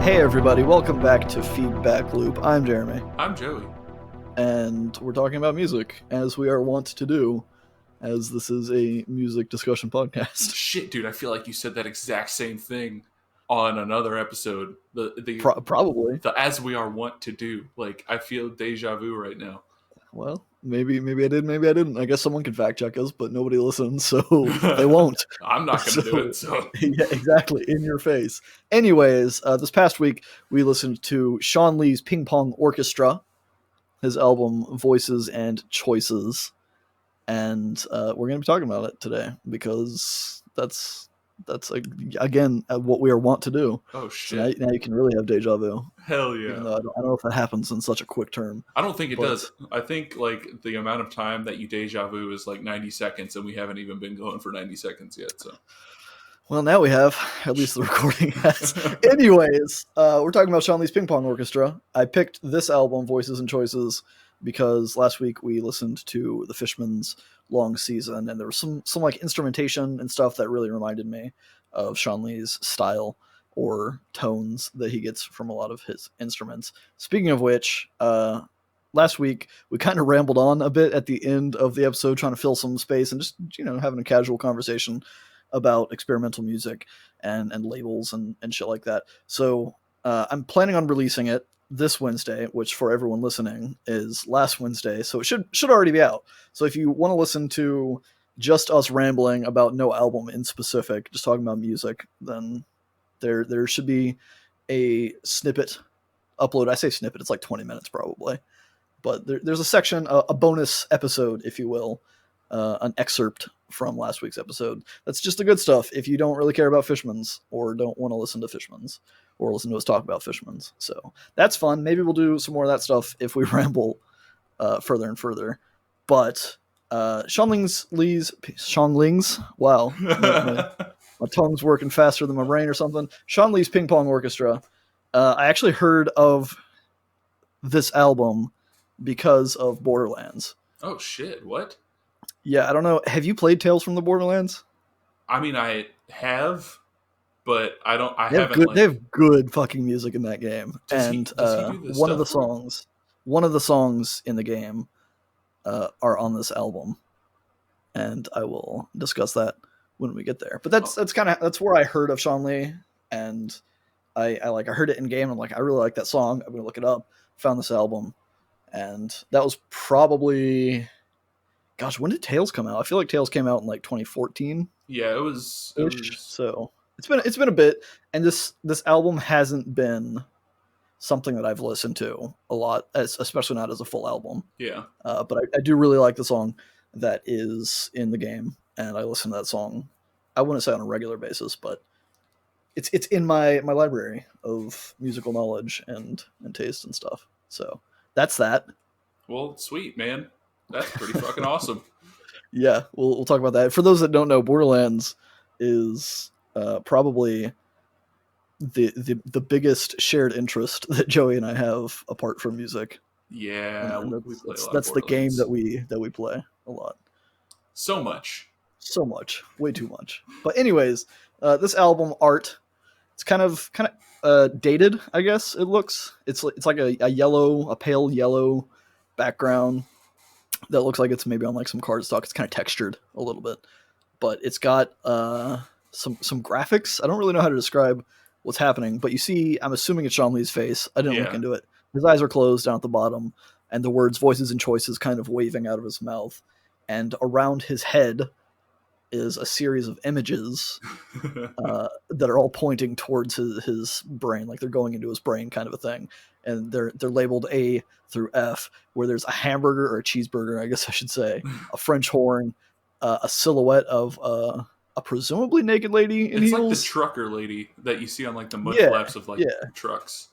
Hey everybody, welcome back to Feedback Loop. I'm Jeremy, I'm Joey. and we're talking about music, as we are wont to do, as this is a music discussion podcast. Shit, dude, I feel like you said that exact same thing on another episode. Probably. The as we are wont to do. Like, I feel deja vu right now. Well, maybe I did, maybe I didn't. I guess someone can fact check us, but nobody listens, so they won't. I'm not going to do it, so. Yeah, exactly, in your face. Anyways, this past week, we listened to Shawn Lee's Ping Pong Orchestra, his album Voices and Choices. And we're going to be talking about it today because that's again what we are wont to do. Oh, So shit. now you can really have deja vu. Hell yeah. Even though I don't know if that happens in such a quick term. I don't think it does. I think, like, the amount of time that you deja vu is, like, 90 seconds, and we haven't even been going for 90 seconds yet, so. Well, now we have. At least the recording has. Anyways, we're talking about Shawn Lee's Ping Pong Orchestra. I picked this album, Voices and Choices, because last week we listened to the Fishman's Long Season, and there was some like instrumentation and stuff that really reminded me of Shawn Lee's style or tones that he gets from a lot of his instruments. Speaking of which, last week we kind of rambled on a bit at the end of the episode, trying to fill some space and just having a casual conversation about experimental music and labels and shit like that. So I'm planning on releasing it this Wednesday, which for everyone listening is last Wednesday, so it should already be out. So if you want to listen to just us rambling about no album in specific, just talking about music, then there should be a snippet upload. I say snippet, it's like 20 minutes probably, but there's a section, a bonus episode, if you will, an excerpt from last week's episode. That's just the good stuff if you don't really care about Fishman's or don't want to listen to Fishman's or listen to us talk about Fishman's. So that's fun. Maybe we'll do some more of that stuff if we ramble further and further. But Shawn Lee's, wow, my tongue's working faster than my brain or something. Shawn Lee's Ping Pong Orchestra. I actually heard of this album because of Borderlands. Oh, shit, what? Yeah, I don't know. Have you played Tales from the Borderlands? I mean, I have, but I haven't. They have good fucking music in that game. Does he do this one of the songs in the game are on this album, and I will discuss that when we get there. But that's where I heard of Shawn Lee, and I heard it in game. I'm like, I really like that song. I'm gonna look it up. Found this album, and that was probably. Gosh, when did Tales come out? I feel like Tales came out in like 2014. Yeah, it was. So it's been a bit, and this album hasn't been something that I've listened to a lot, especially not as a full album. Yeah. But I do really like the song that is in the game, and I listen to that song. I wouldn't say on a regular basis, but it's in my library of musical knowledge and taste and stuff. So that's that. Well, sweet, man. That's pretty fucking awesome. Yeah, we'll talk about that. For those that don't know, Borderlands is probably the biggest shared interest that Joey and I have apart from music. Yeah, that's the game that we play a lot. So much, way too much. But anyways, this album art, it's kind of dated, I guess. It looks it's like a pale yellow background. That looks like it's maybe on like some cardstock. It's kind of textured a little bit, but it's got some graphics. I don't really know how to describe what's happening, but you see, I'm assuming it's Shawn Lee's face. I didn't look into it. His eyes are closed down at the bottom, and the words "voices and choices" kind of waving out of his mouth, and around his head is a series of images that are all pointing towards his brain, like they're going into his brain, kind of a thing. And they're labeled A through F, where there's a hamburger or a cheeseburger, I guess I should say, a French horn, a silhouette of a presumably naked lady in heels. It's like the trucker lady that you see on like the mud flaps of trucks.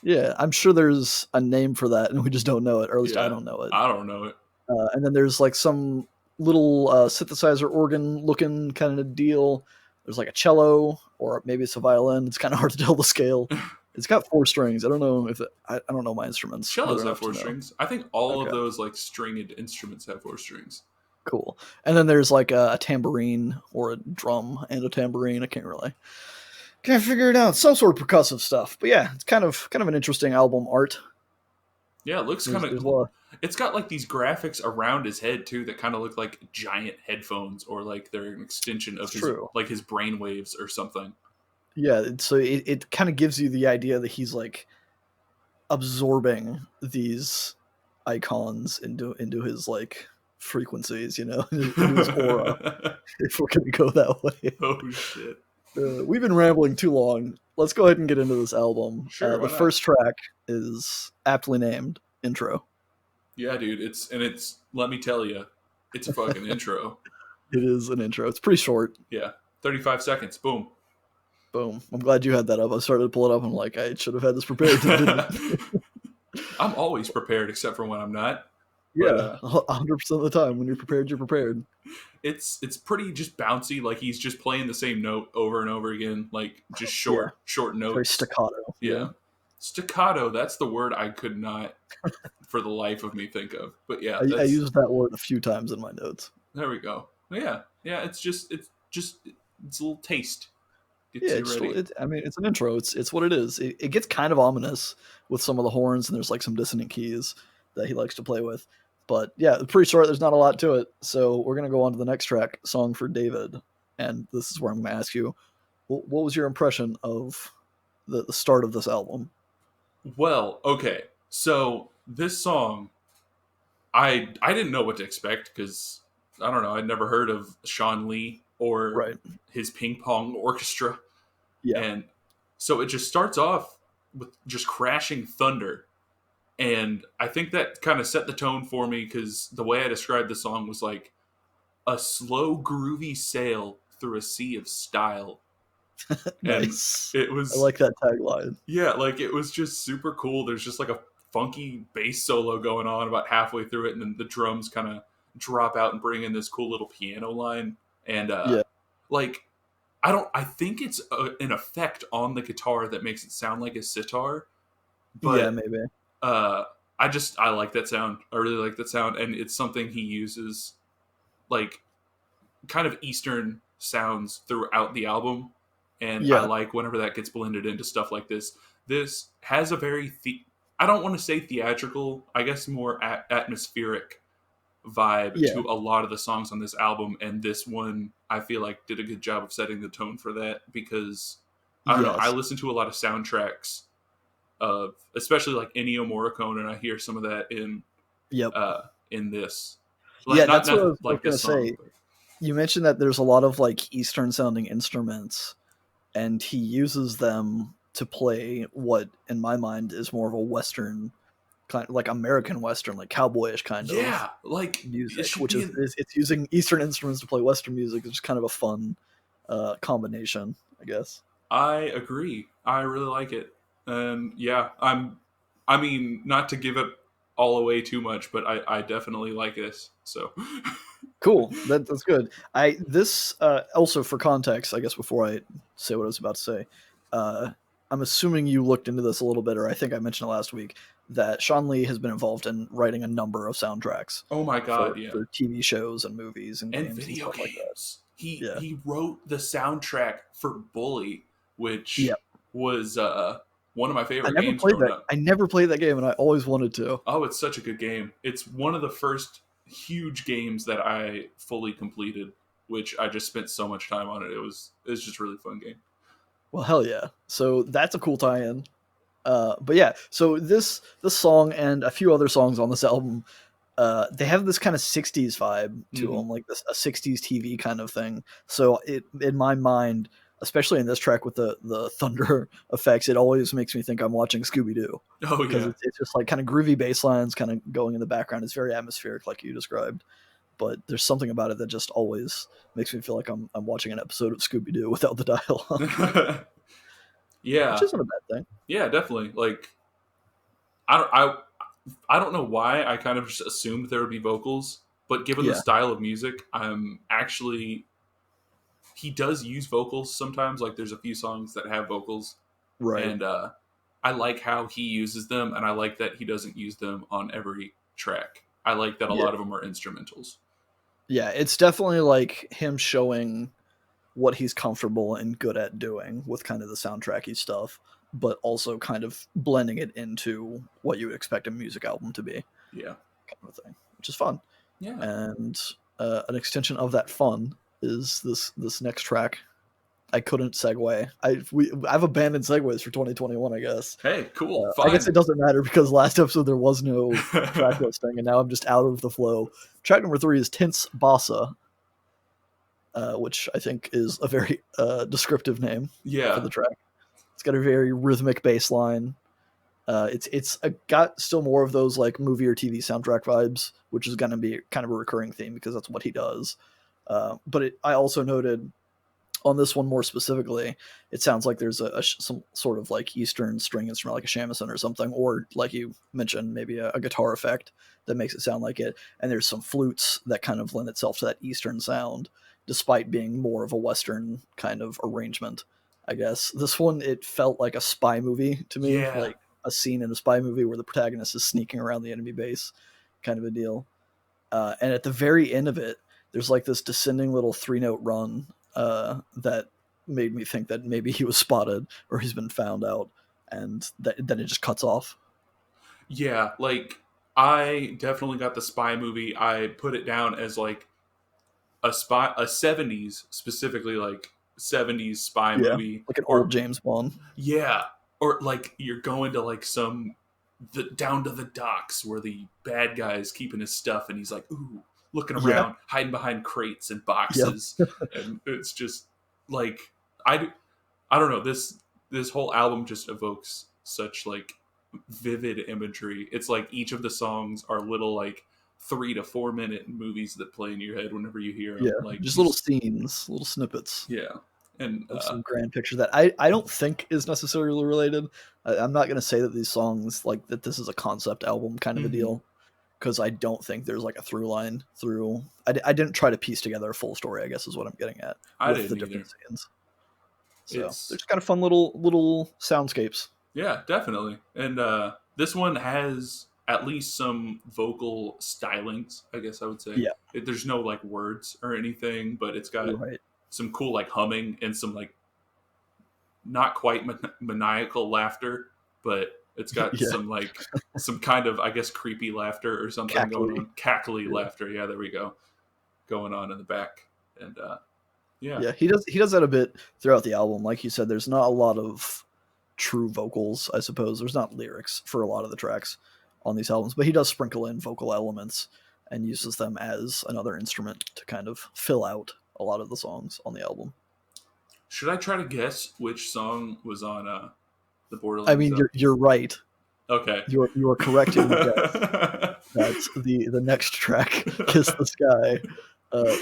Yeah, I'm sure there's a name for that, and we just don't know it, or at least I don't know it. I don't know it. And then there's like some little synthesizer organ looking kind of deal. There's like a cello, or maybe it's a violin. It's kind of hard to tell the scale. It's got 4 strings. I don't know I don't know my instruments. Cellos have 4 strings. I think all of those like stringed instruments have 4 strings. Cool. And then there's like a tambourine or a drum and a tambourine. I can't Can't figure it out. Some sort of percussive stuff, but yeah, it's kind of an interesting album art. Yeah, it looks kind There's a of. lot. It's got like these graphics around his head too that kind of look like giant headphones, or like they're an extension of It's his true. like his brain waves or something. Yeah, so it kind of gives you the idea that he's like absorbing these icons into his like frequencies, into his aura. If we're gonna go that way, Oh shit! we've been rambling too long. Let's go ahead and get into this album. Sure, The why not? first track is aptly named "Intro." Yeah, dude. It's. Let me tell you, it's a fucking intro. It is an intro. It's pretty short. Yeah, 35 seconds. Boom. Boom. I'm glad you had that up. I started to pull it up. I'm like, I should have had this prepared. And didn't. I'm always prepared, except for when I'm not. But Yeah, 100% of the time when you're prepared, you're prepared. it's pretty just bouncy. Like he's just playing the same note over and over again, like just Yeah, short very notes. staccato. Yeah, staccato. That's the word I could not, for the life of me, think of. But yeah, I that's used that word a few times in my notes. there we go. Yeah, yeah. It's a little taste. Yeah, Gets you ready. I mean, it's an intro. It's what it is. It gets kind of ominous with some of the horns, and there's like some dissonant keys that he likes to play with. But yeah, pretty short. There's not a lot to it. So we're gonna go on to the next track, "Song for David," and this is where I'm gonna ask you, what was your impression of the start of this album? Well, okay. So this song, I didn't know what to expect because I don't know. I'd never heard of Shawn Lee or Right. his Ping Pong Orchestra, Yeah. and so it just starts off with just crashing thunder, and I think that kind of set the tone for me because the way I described the song was like a slow, groovy sail through a sea of style, and Nice. it I was like that tagline. yeah, like it was just super cool. There's just like a funky bass solo going on about halfway through it, and then the drums kind of drop out and bring in this cool little piano line. And Yeah. like I think it's an effect on the guitar that makes it sound like a sitar, Yeah, but maybe. uh, I like that sound. I really like that sound, and it's something he uses like kind of Eastern sounds throughout the album, and I Yeah. like whenever that gets blended into stuff like this. This has a very I don't want to say theatrical, I guess more atmospheric vibe Yeah. to a lot of the songs on this album, and this one I feel like did a good job of setting the tone for that because I don't know. I Yes. listen to a lot of soundtracks of especially like Ennio Morricone, and I hear some of that Yep. in this. Yeah, Not that's what I not was like gonna this song, say. but You mentioned that there's a lot of like Eastern sounding instruments, and he uses them to play what, in my mind, is more of a Western kind, like American Western, like cowboyish kind of yeah, like it music, should which be is in. it's using Eastern instruments to play Western music. It's just kind of a fun combination, I guess. I agree. I really like it, and yeah, I mean, not to give it all away too much, but I definitely like this. So, Cool. That's good. I this also for context, I guess before I say what I was about to say, uh, I'm assuming you looked into this a little bit, or I think I mentioned it last week that Shawn Lee has been involved in writing a number of soundtracks oh my god, yeah, for TV shows and movies and and games and video stuff like that. games. He Yeah. he wrote the soundtrack for Bully, Yeah. which was one of my I favorite never games played growing that. up. I never played that game, and I always wanted to. Oh, it's such a good game. It's one of the first huge games that I fully completed, which I just spent so much time on it. It was just a really fun game. Well, hell yeah! So that's a cool tie-in. But yeah, so this song and a few other songs on this album, they have this kind of '60s vibe to Hmm. them, like this a '60s TV kind of thing. So it, in my mind, especially in this track with the thunder effects, it always makes me think I'm watching Scooby Doo Oh because yeah. it's just like kind of groovy bass lines kind of going in the background. It's very atmospheric, like you described. But there's something about it that just always makes me feel like I'm watching an episode of Scooby Doo without the dialogue, which Yeah, isn't a bad thing. yeah, definitely. Like I don't I don't know why I kind of just assumed there would be vocals, but given the Yeah, style of music, I'm actually he does use vocals sometimes. Like there's a few songs that have vocals, right. and I like how he uses them, and I like that he doesn't use them on every track. I like that a Yeah, lot of them are instrumentals. yeah. It's definitely like him showing what he's comfortable and good at doing with kind of the soundtracky stuff, but also kind of blending it into what you would expect a music album to be, Yeah. kind of a thing, which is fun. Yeah. And an extension of that fun is this next track. I couldn't segue. I've abandoned segues for 2021, I guess. Hey, cool. I Fine. guess it doesn't matter because last episode there was no track listing, and now I'm just out of the flow. Track number 3 is Tints Bossa, which I think is a very descriptive name for the track. It's got a very rhythmic bass line. It's got still more of those like movie or TV soundtrack vibes, which is going to be kind of a recurring theme because that's what he does. But I also noted on this one more specifically, it sounds like there's some sort of like Eastern string instrument, like a shamisen or something, or like you mentioned, maybe a guitar effect that makes it sound like it. And there's some flutes that kind of lend itself to that Eastern sound, despite being more of a Western kind of arrangement, I guess. This one, it felt like a spy movie to me, like a scene in a spy movie where the protagonist is sneaking around the enemy base, kind of a deal. And at the very end of it, there's like this descending little 3-note run that made me think that maybe he was spotted or he's been found out, and then it just cuts off. Yeah, like I definitely got the spy movie. I put it down as like a 70s, specifically like 70s spy movie, like an old James Bond. Yeah, or like you're going to like down to the docks where the bad guy's keeping his stuff, and he's like, ooh, looking around, hiding behind crates and boxes, and it's just like I don't know, this whole album just evokes such like vivid imagery. It's like each of the songs are little like 3 to 4 minute movies that play in your head whenever you hear them. Like just little scenes, little snippets. And some grand picture that I don't think is necessarily related. I'm not going to say that these songs, like that this is a concept album kind of a deal, because I don't think there's like a through line through. I didn't try to piece together a full story, I guess is what I'm getting at with the different scenes. So they're just kind of fun little soundscapes. Yeah, definitely. And this one has at least some vocal stylings, I guess I would say. Yeah. There's no like words or anything, but it's got some cool like humming and some like not quite maniacal laughter, but it's got some like some kind of, I guess, creepy laughter or something going on. Cackly laughter. Yeah, there we go. Going on in the back. And he does that a bit throughout the album. Like you said, there's not a lot of true vocals, I suppose. There's not lyrics for a lot of the tracks on these albums, but he does sprinkle in vocal elements and uses them as another instrument to kind of fill out a lot of the songs on the album. Should I try to guess which song was on the Borderlands? I mean, you're right. Okay. You are correct in your guess. That's the next track, Kiss the Sky,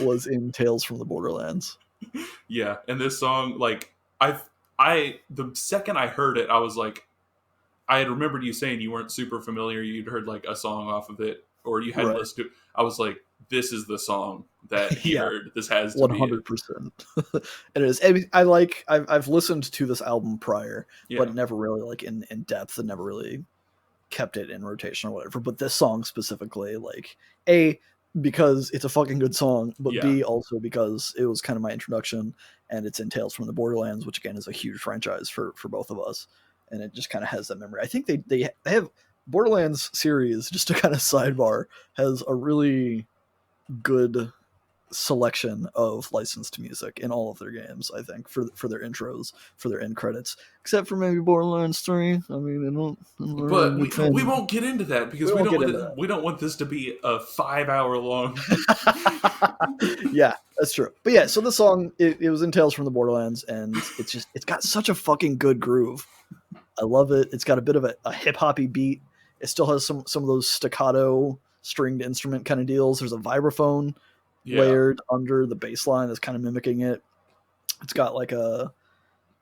was in Tales from the Borderlands. Yeah, and this song, like, the second I heard it, I was like, I had remembered you saying you weren't super familiar. You'd heard like a song off of it, or you hadn't listened to it. I was like, this is the song that he heard. This has to 100%. It is. I've listened to this album prior, but never really like in depth, and never really kept it in rotation or whatever. But this song specifically, like, A, because it's a fucking good song, but B, also because it was kind of my introduction, and it's in Tales from the Borderlands, which again is a huge franchise for both of us, and it just kind of has that memory. I think they have Borderlands series, just to kind of sidebar, has a really good selection of licensed music in all of their games, I think, for their intros, for their end credits, except for maybe Borderlands 3. I mean, but we won't get into that because we don't want this to be a 5-hour long. Yeah, that's true. But yeah, so the song, it was in Tales from the Borderlands, and it's got such a fucking good groove. I love it. It's got a bit of a hip-hoppy beat. It still has some of those staccato stringed instrument kind of deals. There's a vibraphone layered under the bass line that's kind of mimicking it. It's got like a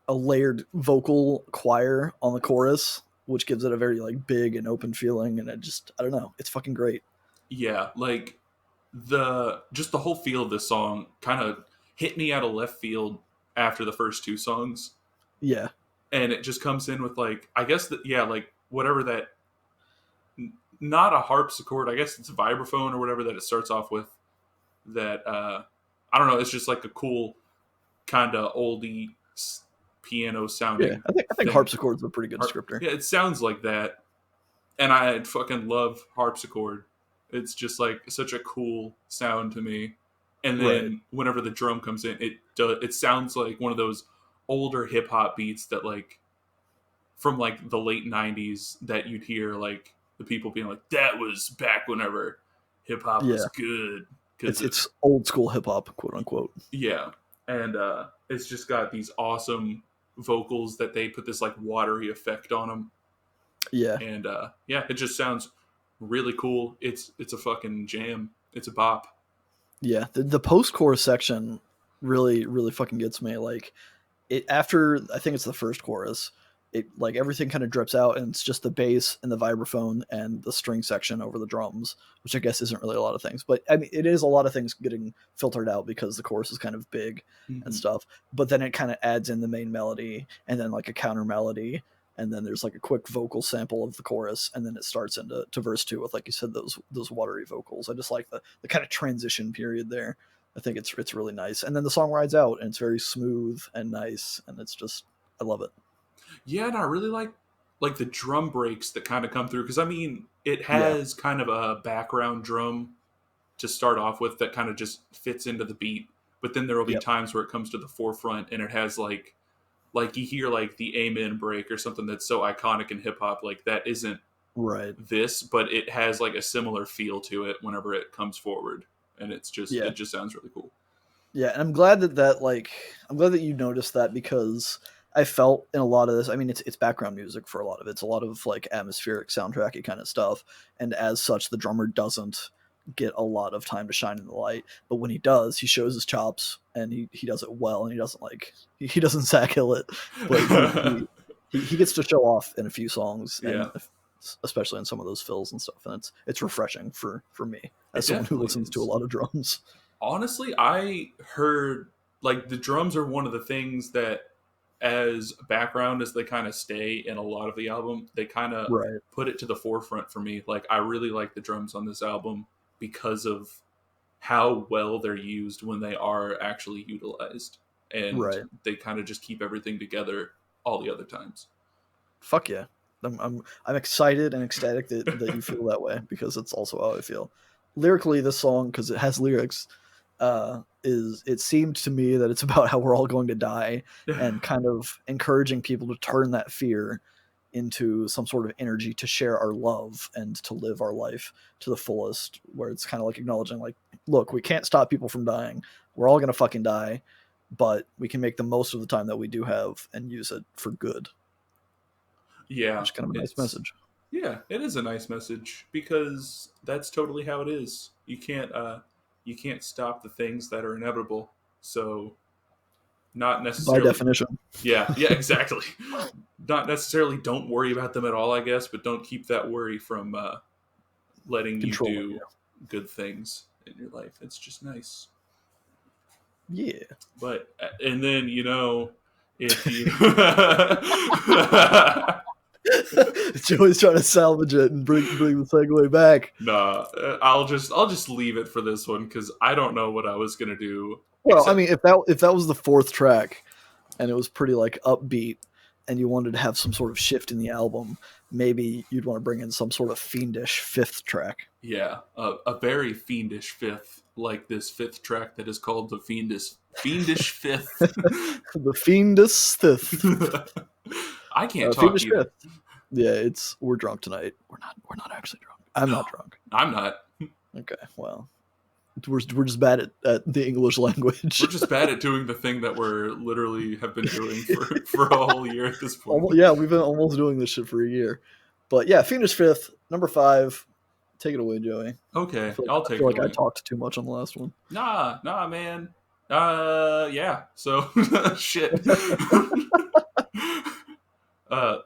layered vocal choir on the chorus, which gives it a very like big and open feeling, and I don't know, it's fucking great. Yeah, like the whole feel of this song kind of hit me out of left field after the first two songs. Yeah. And it just comes in with like, I guess that, like whatever that, not a harpsichord, I guess it's a vibraphone or whatever that it starts off with, that I don't know, it's just like a cool kind of oldie piano Yeah, sounding I think thing. harpsichord's a pretty good descriptor. Yeah, it sounds like that, and I fucking love harpsichord. It's just like such a cool sound to me. And Right. then whenever the drum comes in, it sounds like one of those older hip hop beats that like from like the late '90s that you'd hear like the people being like, "That was back whenever hip hop was Yeah. good." Because It's old school hip hop, quote unquote. yeah, and it's just got these awesome vocals that they put this like watery effect on them, Yeah. and yeah, it just sounds really cool. It's a fucking jam. It's a bop. Yeah. The post chorus section really fucking gets me. Like it after I think it's the first chorus, it like everything kind of drips out and it's just the bass and the vibraphone and the string section over the drums, which I guess isn't really a lot of things. But I mean it is a lot of things getting filtered out because the chorus is kind of big and Mm-hmm. stuff. But then it kind of adds in the main melody and then like a counter melody. And then there's like a quick vocal sample of the chorus, and then it starts into verse 2 with, like you said, those watery vocals. I just like the kind of transition period there. I think it's really nice. And then the song rides out and it's very smooth and nice and it's just I love it. Yeah, and I really like the drum breaks that kind of come through because I mean it Yeah. has kind of a background drum to start off with that kind of just fits into the beat, but then there will be Yep. times where it comes to the forefront and it has like you hear like the amen break or something that's so iconic in hip hop like that isn't Right. this, but it has like a similar feel to it whenever it comes forward, and Yeah. it just sounds really cool. Yeah, and I'm glad I'm glad that you noticed that because I felt in a lot of this. I mean, it's background music for a lot of it. It's a lot of like atmospheric soundtracky kind of stuff, and as such, the drummer doesn't get a lot of time to shine in the light. But when he does, he shows his chops, and he does it well, and he doesn't like he doesn't sack hill it, but he gets to show off in a few songs, Yeah, and especially in some of those fills and stuff, and it's refreshing for me it as someone who definitely listens to a is. lot of drums. Honestly, I heard like the drums are one of the things that as background as they kind of stay in a lot of the album, they kind of Right. put it to the forefront for me. Like I really like the drums on this album because of how well they're used when they are actually utilized, and Right. they kind of just keep everything together all the other times. Fuck yeah. I'm excited and ecstatic that you feel that way because it's also how I feel. Lyrically, this song, because it has lyrics, is it seemed to me that it's about how we're all going to die and kind of encouraging people to turn that fear into some sort of energy to share our love and to live our life to the fullest, where it's kind of like acknowledging like, look, we can't stop people from dying. We're all gonna fucking die, but we can make the most of the time that we do have and use it for good, Yeah, which is kind of a nice it's message. yeah, it is a nice message because that's totally how it is. You can't stop the things that are inevitable. So not By necessarily definition. yeah, exactly. Not necessarily don't worry about them at all, I guess, but don't keep that worry from letting you Controlling do you. good things in your life. It's just nice. Yeah. But and then if you Joey's trying to salvage it and bring the segue back. nah, I'll just leave it for this one because I don't know what I was gonna do Well, I except mean, if that was the fourth track and it was pretty like upbeat and you wanted to have some sort of shift in the album, maybe you'd want to bring in some sort of fiendish fifth track. yeah, a very fiendish fifth, like this fifth track that is called the fiendish fifth. The fiendish fifth. I can't talk Fiendish either. fifth. Yeah, we're drunk tonight. We're not actually drunk. I'm No, not drunk. I'm not. Okay, well, we're just bad at the English language. We're just bad at doing the thing that we're literally have been doing for a whole year at this point. Yeah, we've been almost doing this shit for a year. But yeah, Fiendish fifth, number 5. Take it away, Joey. Okay, I'll I take feel it like I away. talked too much on the last one. Nah, man. Yeah. So, shit.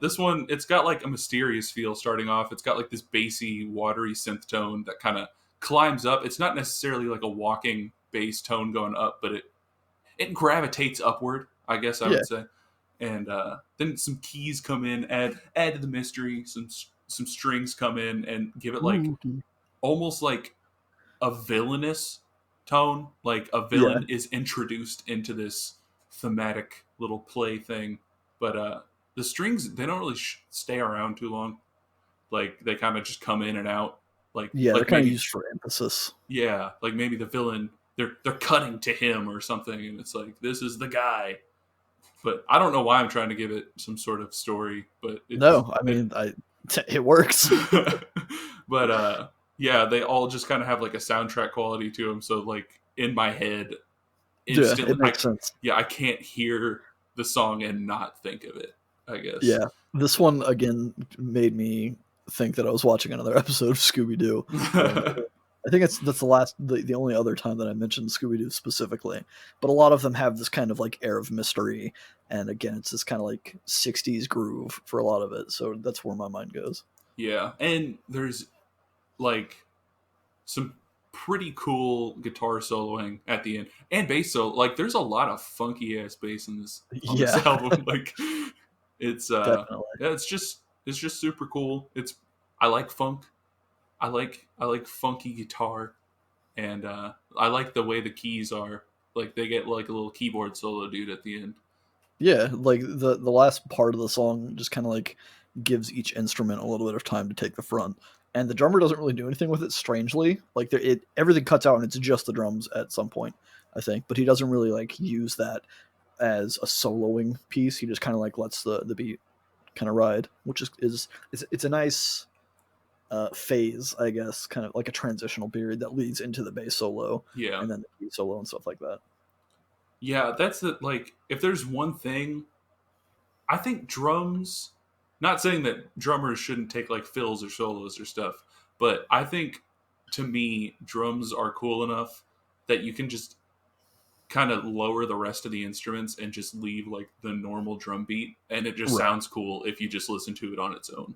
This one, it's got like a mysterious feel starting off. It's got like this bassy, watery synth tone that kind of climbs up. It's not necessarily like a walking bass tone going up, but it gravitates upward, I guess I Yeah. would say. And then some keys come in, add to the mystery. Some strings come in and give it like Ooh. almost like a villainous tone. Like a Yeah. villain is introduced into this thematic little play thing. But the strings, they don't really stay around too long. Like they kind of just come in and out. Yeah, they're Like kind of maybe used for emphasis. yeah, like maybe the villain they're cutting to him or something, and it's like this is the guy. But I don't know why I'm trying to give it some sort of story, but No, I mean, it works. but yeah, they all just kind of have like a soundtrack quality to them. So like in my head, Yeah, instantly, it makes sense. I can't hear the song and not think of it, I guess. Yeah, this one again made me think that I was watching another episode of Scooby Doo. I think that's the only other time that I mentioned Scooby Doo specifically. But a lot of them have this kind of like air of mystery, and again, it's this kind of like '60s groove for a lot of it. So that's where my mind goes. Yeah, and there's like some pretty cool guitar soloing at the end and bass solo. Like there's a lot of funky ass bass in this on this Yeah, album. Like it's definitely. yeah, it's just super cool. It's I like funk. I like funky guitar, and I like the way the keys are. Like they get like a little keyboard solo dude at the end. Yeah, like the last part of the song just kind of like gives each instrument a little bit of time to take the front, and the drummer doesn't really do anything with it. Strangely, like everything cuts out and it's just the drums at some point, I think. But he doesn't really like use that as a soloing piece. He just kind of like lets the beat kind of ride, which it's a nice phase, I guess, kind of like a transitional period that leads into the bass solo Yeah, and then the key solo and stuff like that. yeah. That's the like. If there's one thing, I think drums. Not saying that drummers shouldn't take like fills or solos or stuff, but I think to me drums are cool enough that you can just kind of lower the rest of the instruments and just leave like the normal drum beat, and it just Right. sounds cool if you just listen to it on its own.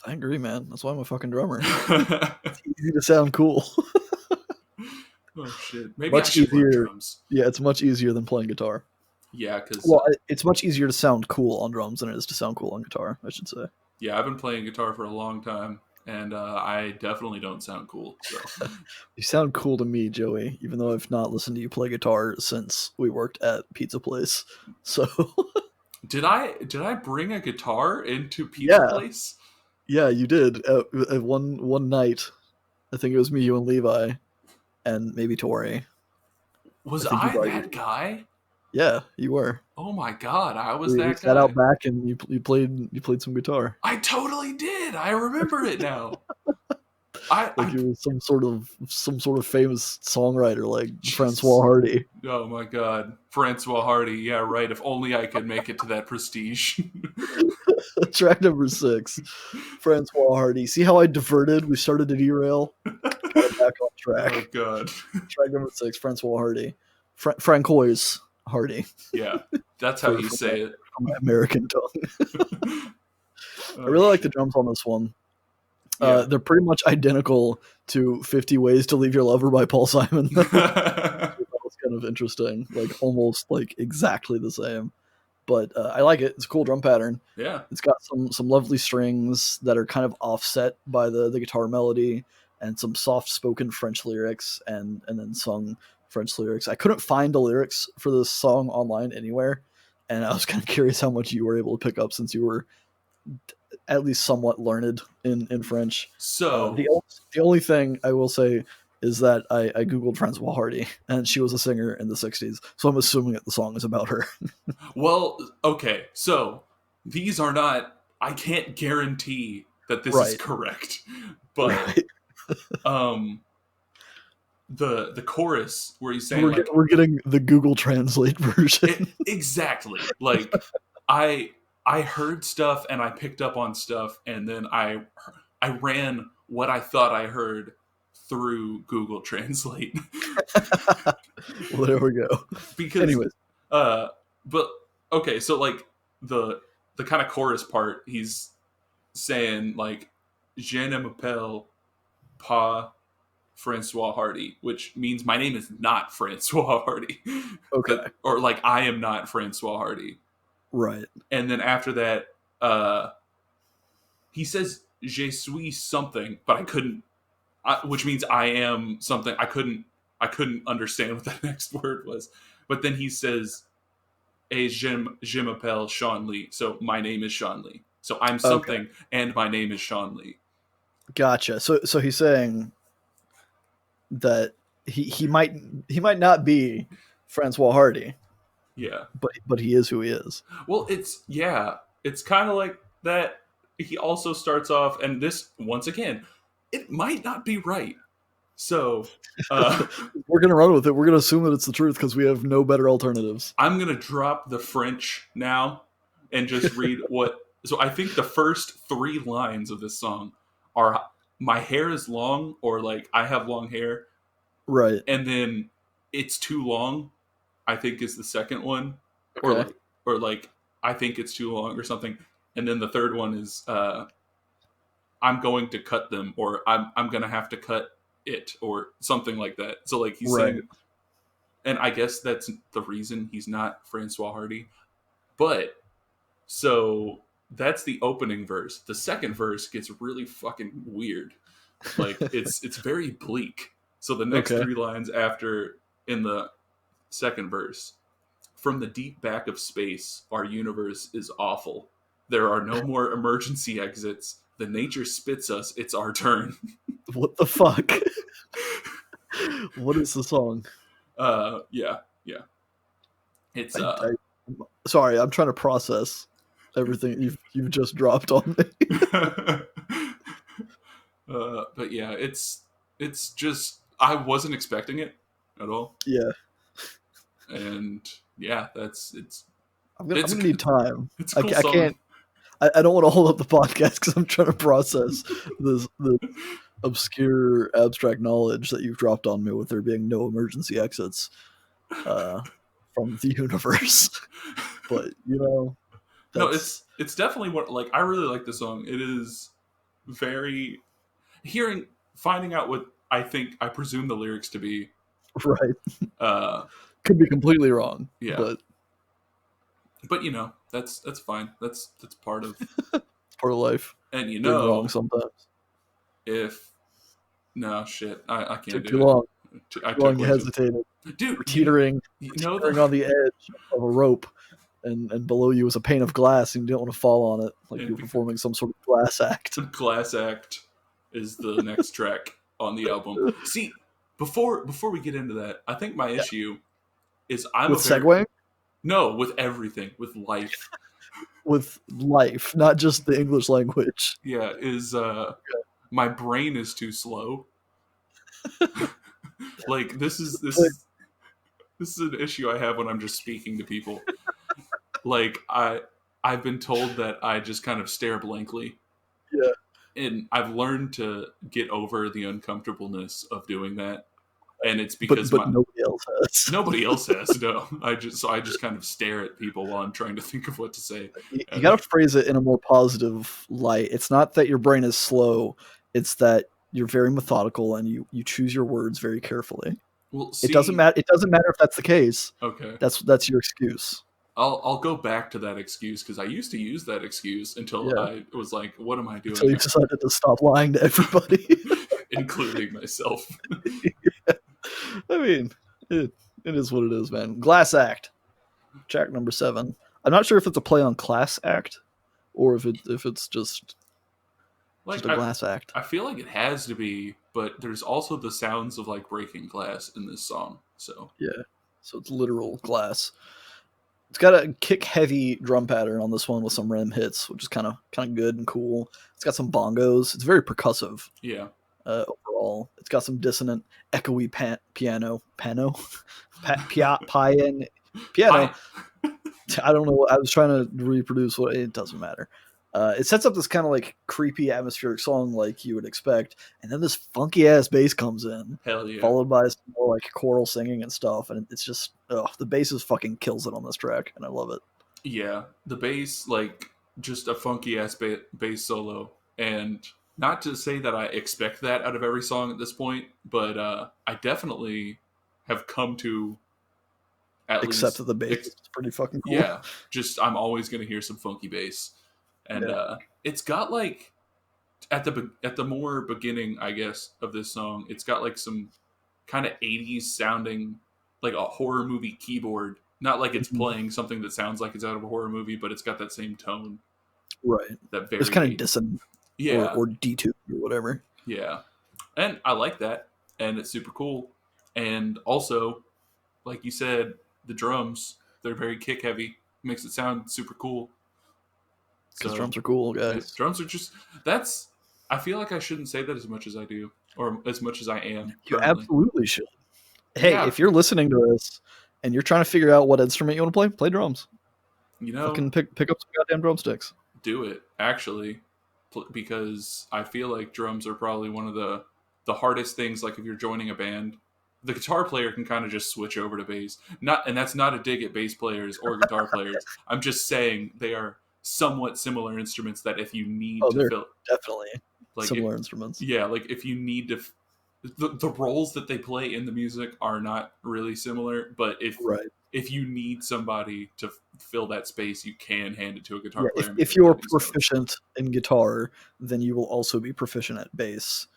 I agree, man. That's why I'm a fucking drummer. It's easy to sound cool. Oh shit! Maybe I Much should learn easier. drums. Yeah, it's much easier than playing guitar. Yeah, because Well, it's much easier to sound cool on drums than it is to sound cool on guitar, I should say. yeah, I've been playing guitar for a long time, and I definitely don't sound cool. So You sound cool to me, Joey, even though I've not listened to you play guitar since we worked at Pizza Place. So, did I bring a guitar into Pizza yeah, Place? yeah, you did. At one night, I think it was me, you, and Levi, and maybe Tori. I Was think you I brought your. that guy? Yeah, you were. Oh my god, I was We that sat out guy. back and you played some guitar. I totally did. I remember it now. Like I it was some sort of famous songwriter like Francois Jesus. Hardy. Oh my god. Francois Hardy. Yeah, right. If only I could make it to that prestige. Track number 6, Francois Hardy. See how I diverted? We started to derail. Got it back on track. Oh god. Track number 6, Francois Hardy. Francois Hardy Yeah. That's how you say it. from my American tongue. I Oh, really like the drums on this one. yeah. They're pretty much identical to 50 Ways to Leave Your Lover by Paul Simon. That was kind of interesting. Like almost like exactly the same. But I like it. It's a cool drum pattern. Yeah. It's got some lovely strings that are kind of offset by the guitar melody and some soft spoken French lyrics and then sung French lyrics. I couldn't find the lyrics for this song online anywhere, and I was kind of curious how much you were able to pick up since you were at least somewhat learned in French. So, The only thing I will say is that I googled Francois Hardy, and she was a singer in the '60s, so I'm assuming that the song is about her. well, okay. So, these are not I can't guarantee that this is Right. correct. But Right. um the chorus where he's saying like We're getting the Google Translate version. exactly like I heard stuff and I picked up on stuff and then I ran what I thought I heard through Google Translate Well, there we go. because Anyways, uh but okay, so like the kind of chorus part, he's saying like je ne m'appelle pas Francois Hardy, which means my name is not Francois Hardy. okay, Or like I am not Francois Hardy. right. And then after that, he says je suis something, but I couldn't, which means I am something. I couldn't understand what that next word was. But then he says Et je m'appelle Shawn Lee. So my name is Shawn Lee. So I'm Okay, something, and my name is Shawn Lee. gotcha. So he's saying that he might not be Francois Hardy, Yeah. but he is who he is. Well, it's kind of like that. He also starts off, and this once again, it might not be right. So, uh, We're gonna run with it. We're gonna assume that it's the truth because we have no better alternatives. I'm gonna drop the French now and just read what. So I think the first three lines of this song are "My hair is long," or like "I have long hair," Right. and then "It's too long." I think is the second one, or Okay. like I think it's too long or something, and then the third one is I'm going to cut them, or I'm gonna have to cut it, or something like that. So like he's Right. saying, and I guess that's the reason he's not Francois Hardy. But so that's the opening verse. The second verse gets really fucking weird. Like it's very bleak. So the next Okay. three lines after in the second verse, from the deep back of space, our universe is awful. There are no more emergency exits. The nature spits us. It's our turn. What the fuck? What is the song? Yeah, yeah. It's I sorry, I'm trying to process everything you've just dropped on me. but yeah, it's just I wasn't expecting it at all, Yeah, and yeah, that's I'm it's gonna need time. it's a I, cool I song. can't. I don't want to hold up the podcast because I'm trying to process this obscure abstract knowledge that you've dropped on me with there being no emergency exits uh, from the universe. But No, that's it's definitely what like I really like the song. It is very finding out what I presume the lyrics to be. right. Uh, Could be completely wrong, yeah, but but that's fine. That's part of, it's part of life. and Being wrong sometimes. if no shit, I can't Took do too it. long. I Too long. took You way too, hesitated. You dude. were teetering, You know teetering the on the edge of a rope, and below you was a pane of glass, and you didn't want to fall on it like you were performing some sort of glass act. Glass Act is the next track on the album. See, before we get into that, I think my Yeah. issue is I'm a With very segueing, no with everything with life. with life, not just the English language. Yeah, is my brain is too slow. Like this is an issue I have when I'm just speaking to people. Like I've been told that I just kind of stare blankly, Yeah, and I've learned to get over the uncomfortableness of doing that. And it's but because my nobody else has. nobody else has no. I just kind of stare at people while I'm trying to think of what to say. You And got to phrase it in a more positive light. It's not that your brain is slow; it's that you're very methodical and you choose your words very carefully. we'll It doesn't see. matter. It doesn't matter if that's the case. Okay, That's your excuse. I'll go back to that excuse because I used to use that excuse until Yeah, I was like, "What am I until doing you here?" decided to stop lying to everybody. Including myself. I mean, it is what it is, man. Glass Act, track number 7. I'm not sure if it's a play on Class Act or if it's Like just a glass act. I feel like it has to be, but there's also the sounds of like breaking glass in this song. So Yeah, so it's literal glass. It's got a kick heavy drum pattern on this one with some rhythm hits, which is kind of good and cool. It's got some bongos. It's very percussive yeah, overall. It's got some dissonant, echoey piano, piano. Hi. I don't know. I was trying to reproduce what it doesn't matter. It sets up this kind of like creepy atmospheric song like you would expect, and then this funky ass bass comes in, Hell yeah. followed by some more like choral singing and stuff, and it's just the bass is fucking kills it on this track, and I love it. Yeah, the bass, like just a funky ass bass solo, and not to say that I expect that out of every song at this point, but I definitely have come to at Except that least, the bass is pretty fucking cool. yeah, just I'm always gonna hear some funky bass, and Yeah, it's got like at the more beginning, I guess, of this song, it's got like some kind of 80s sounding, like a horror movie keyboard Not like it's Mhm. playing something that sounds like it's out of a horror movie, but it's got that same tone. Right. That It's kind of very dissonant yeah, or detuned or whatever. yeah. And I like that, and it's super cool. And also, like you said, the drums, they're very kick heavy. Makes it sound super cool. Because So drums are cool, yeah, guys. drums are just that's I feel like I shouldn't say that as much as I do, or as much as I am You currently. absolutely should. Hey, Yeah, if you're listening to this and you're trying to figure out what instrument you want to play, play drums. you know, Fucking pick up some goddamn drumsticks. do it actually, because I feel like drums are probably one of the hardest things. Like if you're joining a band, the guitar player can kind of just switch over to bass. Not, and that's not a dig at bass players or guitar players. I'm just saying they are somewhat similar instruments that if you need Oh, to they're fill, definitely like similar instruments. yeah, like if you need to the roles that they play in the music are not really similar, but Right. if you need somebody to fill that space, you can hand it to a guitar Yeah, player and make if them you're play these notes. proficient in guitar, then you will also be proficient at bass,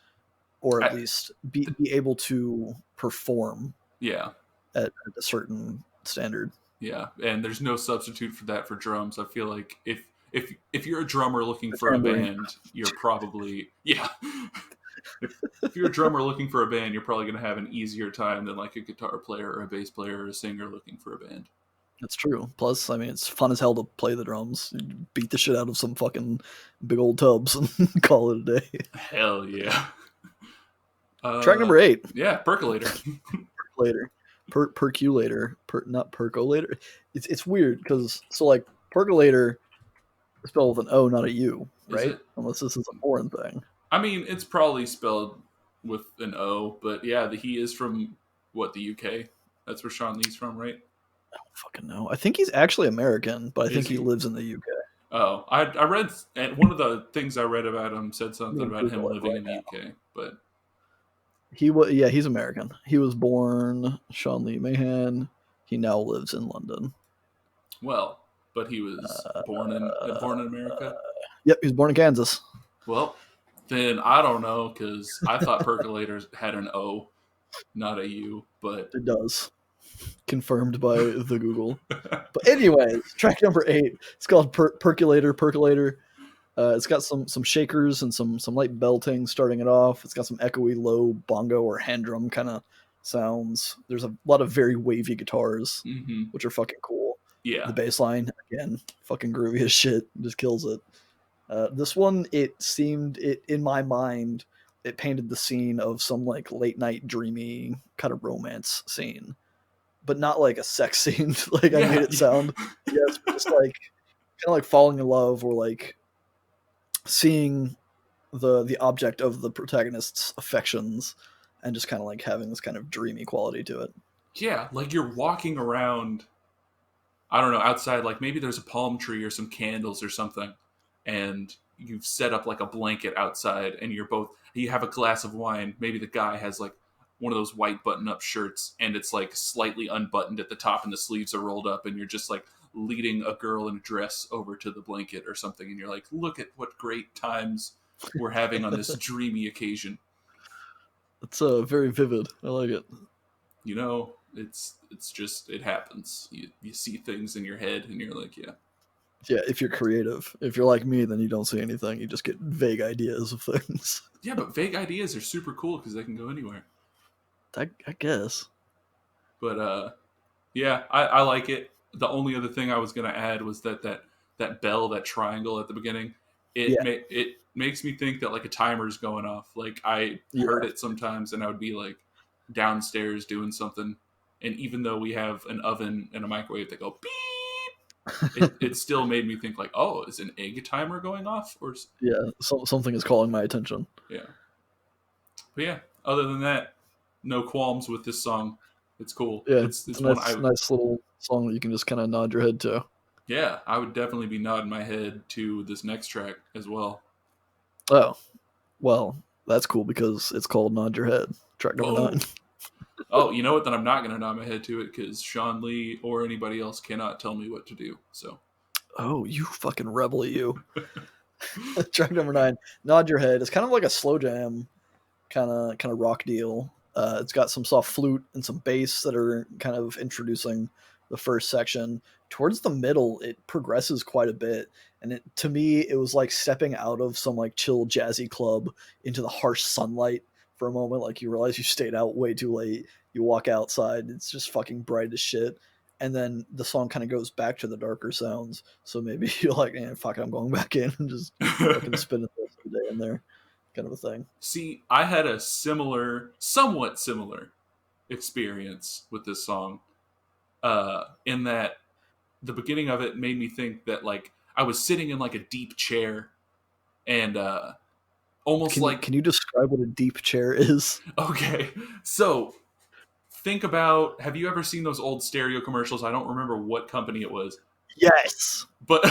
or at I, least be able to perform yeah, at a certain standard. yeah, and there's no substitute for that for drums. I feel like if you're a drummer looking The for a tambourine. band, you're probably yeah. If you're a drummer looking for a band, you're probably going to have an easier time than like a guitar player or a bass player or a singer looking for a band. That's true. Plus, I mean, it's fun as hell to play the drums. You beat the shit out of some fucking big old tubs and call it a day. Hell yeah. Track number 8. Yeah, percolator. Percolator. Perculator. Not percolator. It's weird because, so like, percolator is spelled with an O, not a U, Is right? it? Unless this is a foreign thing. I mean, it's probably spelled with an O, but yeah, he is from what, the UK? That's where Shawn Lee's from, right? Fucking no. I think he's actually American, but I Is think he he? lives in the UK. Oh, I read, and one of the things I read about him said I'm something gonna about him Google it living right in the now. UK, but He was, yeah, he's American. He was born Shawn Lee Mahan. He now lives in London. well, but he was born in America. Yep, he was born in Kansas. Well, then I don't know because I thought percolators had an O, not a U, but It does. Confirmed by the Google. But anyways, track number 8. It's called Percolator. Percolator. It's got some shakers and some light belting starting it off. It's got some echoey low bongo or hand drum kind of sounds. There's a lot of very wavy guitars, mm-hmm. which are fucking cool. The Yeah, bass line, again, fucking groovy as shit. Just kills it. This one, it seemed, it in my mind, it painted the scene of some like late night dreamy kind of romance scene, but not like a sex scene like I made yeah, it sound. Yes, but just like kind of like falling in love or like seeing the object of the protagonist's affections and just kind of like having this kind of dreamy quality to it. yeah. Like you're walking around, I don't know, outside, like maybe there's a palm tree or some candles or something, and you've set up like a blanket outside, and you have a glass of wine. Maybe the guy has like one of those white button up shirts, and it's like slightly unbuttoned at the top, and the sleeves are rolled up, and you're just like leading a girl in a dress over to the blanket or something, and you're like, look at what great times we're having on this dreamy occasion. It's very vivid. I like it. You know, it's just it happens. You see things in your head, and you're like, yeah. Yeah, if you're creative. If you're like me, then you don't see anything. You just get vague ideas of things. Yeah, but vague ideas are super cool because they can go anywhere. I guess. But yeah, I like it. The only other thing I was gonna add was that bell, that triangle at the beginning. Yeah, It makes me think that like a timer's going off. Like I yeah. heard it sometimes, and I would be like downstairs doing something, and even though we have an oven and a microwave that go beep, it still made me think like, oh, is an egg timer going off or Yeah, something is calling my attention. yeah. But yeah, other than that, no qualms with this song. It's cool. Yeah, it's It's a one nice little song that you can just kind of nod your head to. yeah, I would definitely be nodding my head to this next track as well. Oh, well, that's cool because it's called Nod Your Head, track number 9. Boom. Oh, you know what? Then I'm not going to nod my head to it because Shawn Lee or anybody else cannot tell me what to do. So, Oh, you fucking rebel, you. Track number 9, Nod Your Head. It's kind of like a slow jam kind of rock deal. It's got some soft flute and some bass that are kind of introducing the first section. Towards the middle, it progresses quite a bit, and to me, it was like stepping out of some like chill jazzy club into the harsh sunlight for a moment. Like you realize you stayed out way too late. You walk outside, it's just fucking bright as shit, and then the song kind of goes back to the darker sounds. So maybe you're like, fuck it, I'm going back in and just fucking spend the rest of the day in there, kind of a thing. See, I had a somewhat similar experience with this song, in that the beginning of it made me think that like I was sitting in like a deep chair, and almost Can you describe what a deep chair is? Okay, so think about, have you ever seen those old stereo commercials? I don't remember what company it was, Yes. but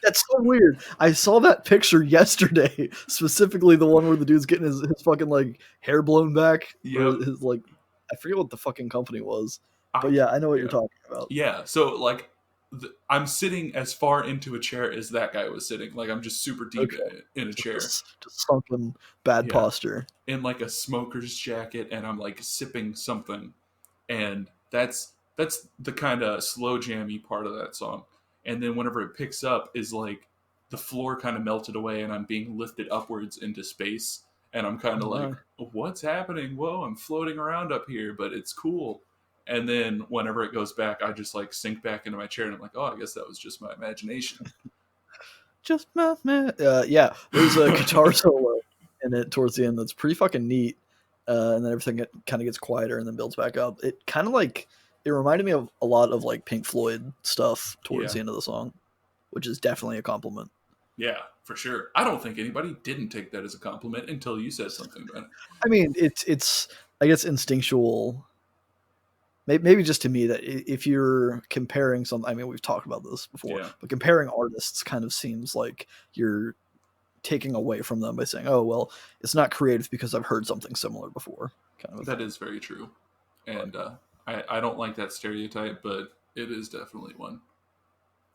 That's so weird. I saw that picture yesterday, specifically the one where the dude's getting his fucking like hair blown back. Yep. Or his like, I forget what the fucking company was, but yeah, I know what you're talking about. Yeah, so like I'm sitting as far into a chair as that guy was sitting. Like I'm just super deep in a chair, just sunken bad posture, in like a smoker's jacket, and I'm like sipping something, and that's the kind of slow jammy part of that song. And then whenever it picks up, is like the floor kind of melted away, and I'm being lifted upwards into space, and I'm kind of like, what's happening? Whoa, I'm floating around up here, but it's cool. And then whenever it goes back, I just like sink back into my chair, and I'm like, oh, I guess that was just my imagination. Just my man. Yeah, there's a guitar solo in it towards the end that's pretty fucking neat, and then everything kind of gets quieter and then builds back up. It kind of like, it reminded me of a lot of like Pink Floyd stuff towards the end of the song, which is definitely a compliment. Yeah, for sure. I don't think anybody didn't take that as a compliment until you said something about it. I mean, it's I guess instinctual. Maybe just to me that if you're comparing something, I mean, we've talked about this before, but comparing artists kind of seems like you're taking away from them by saying, oh, well, it's not creative because I've heard something similar before. Kind of that is very true. And I don't like that stereotype, but it is definitely one.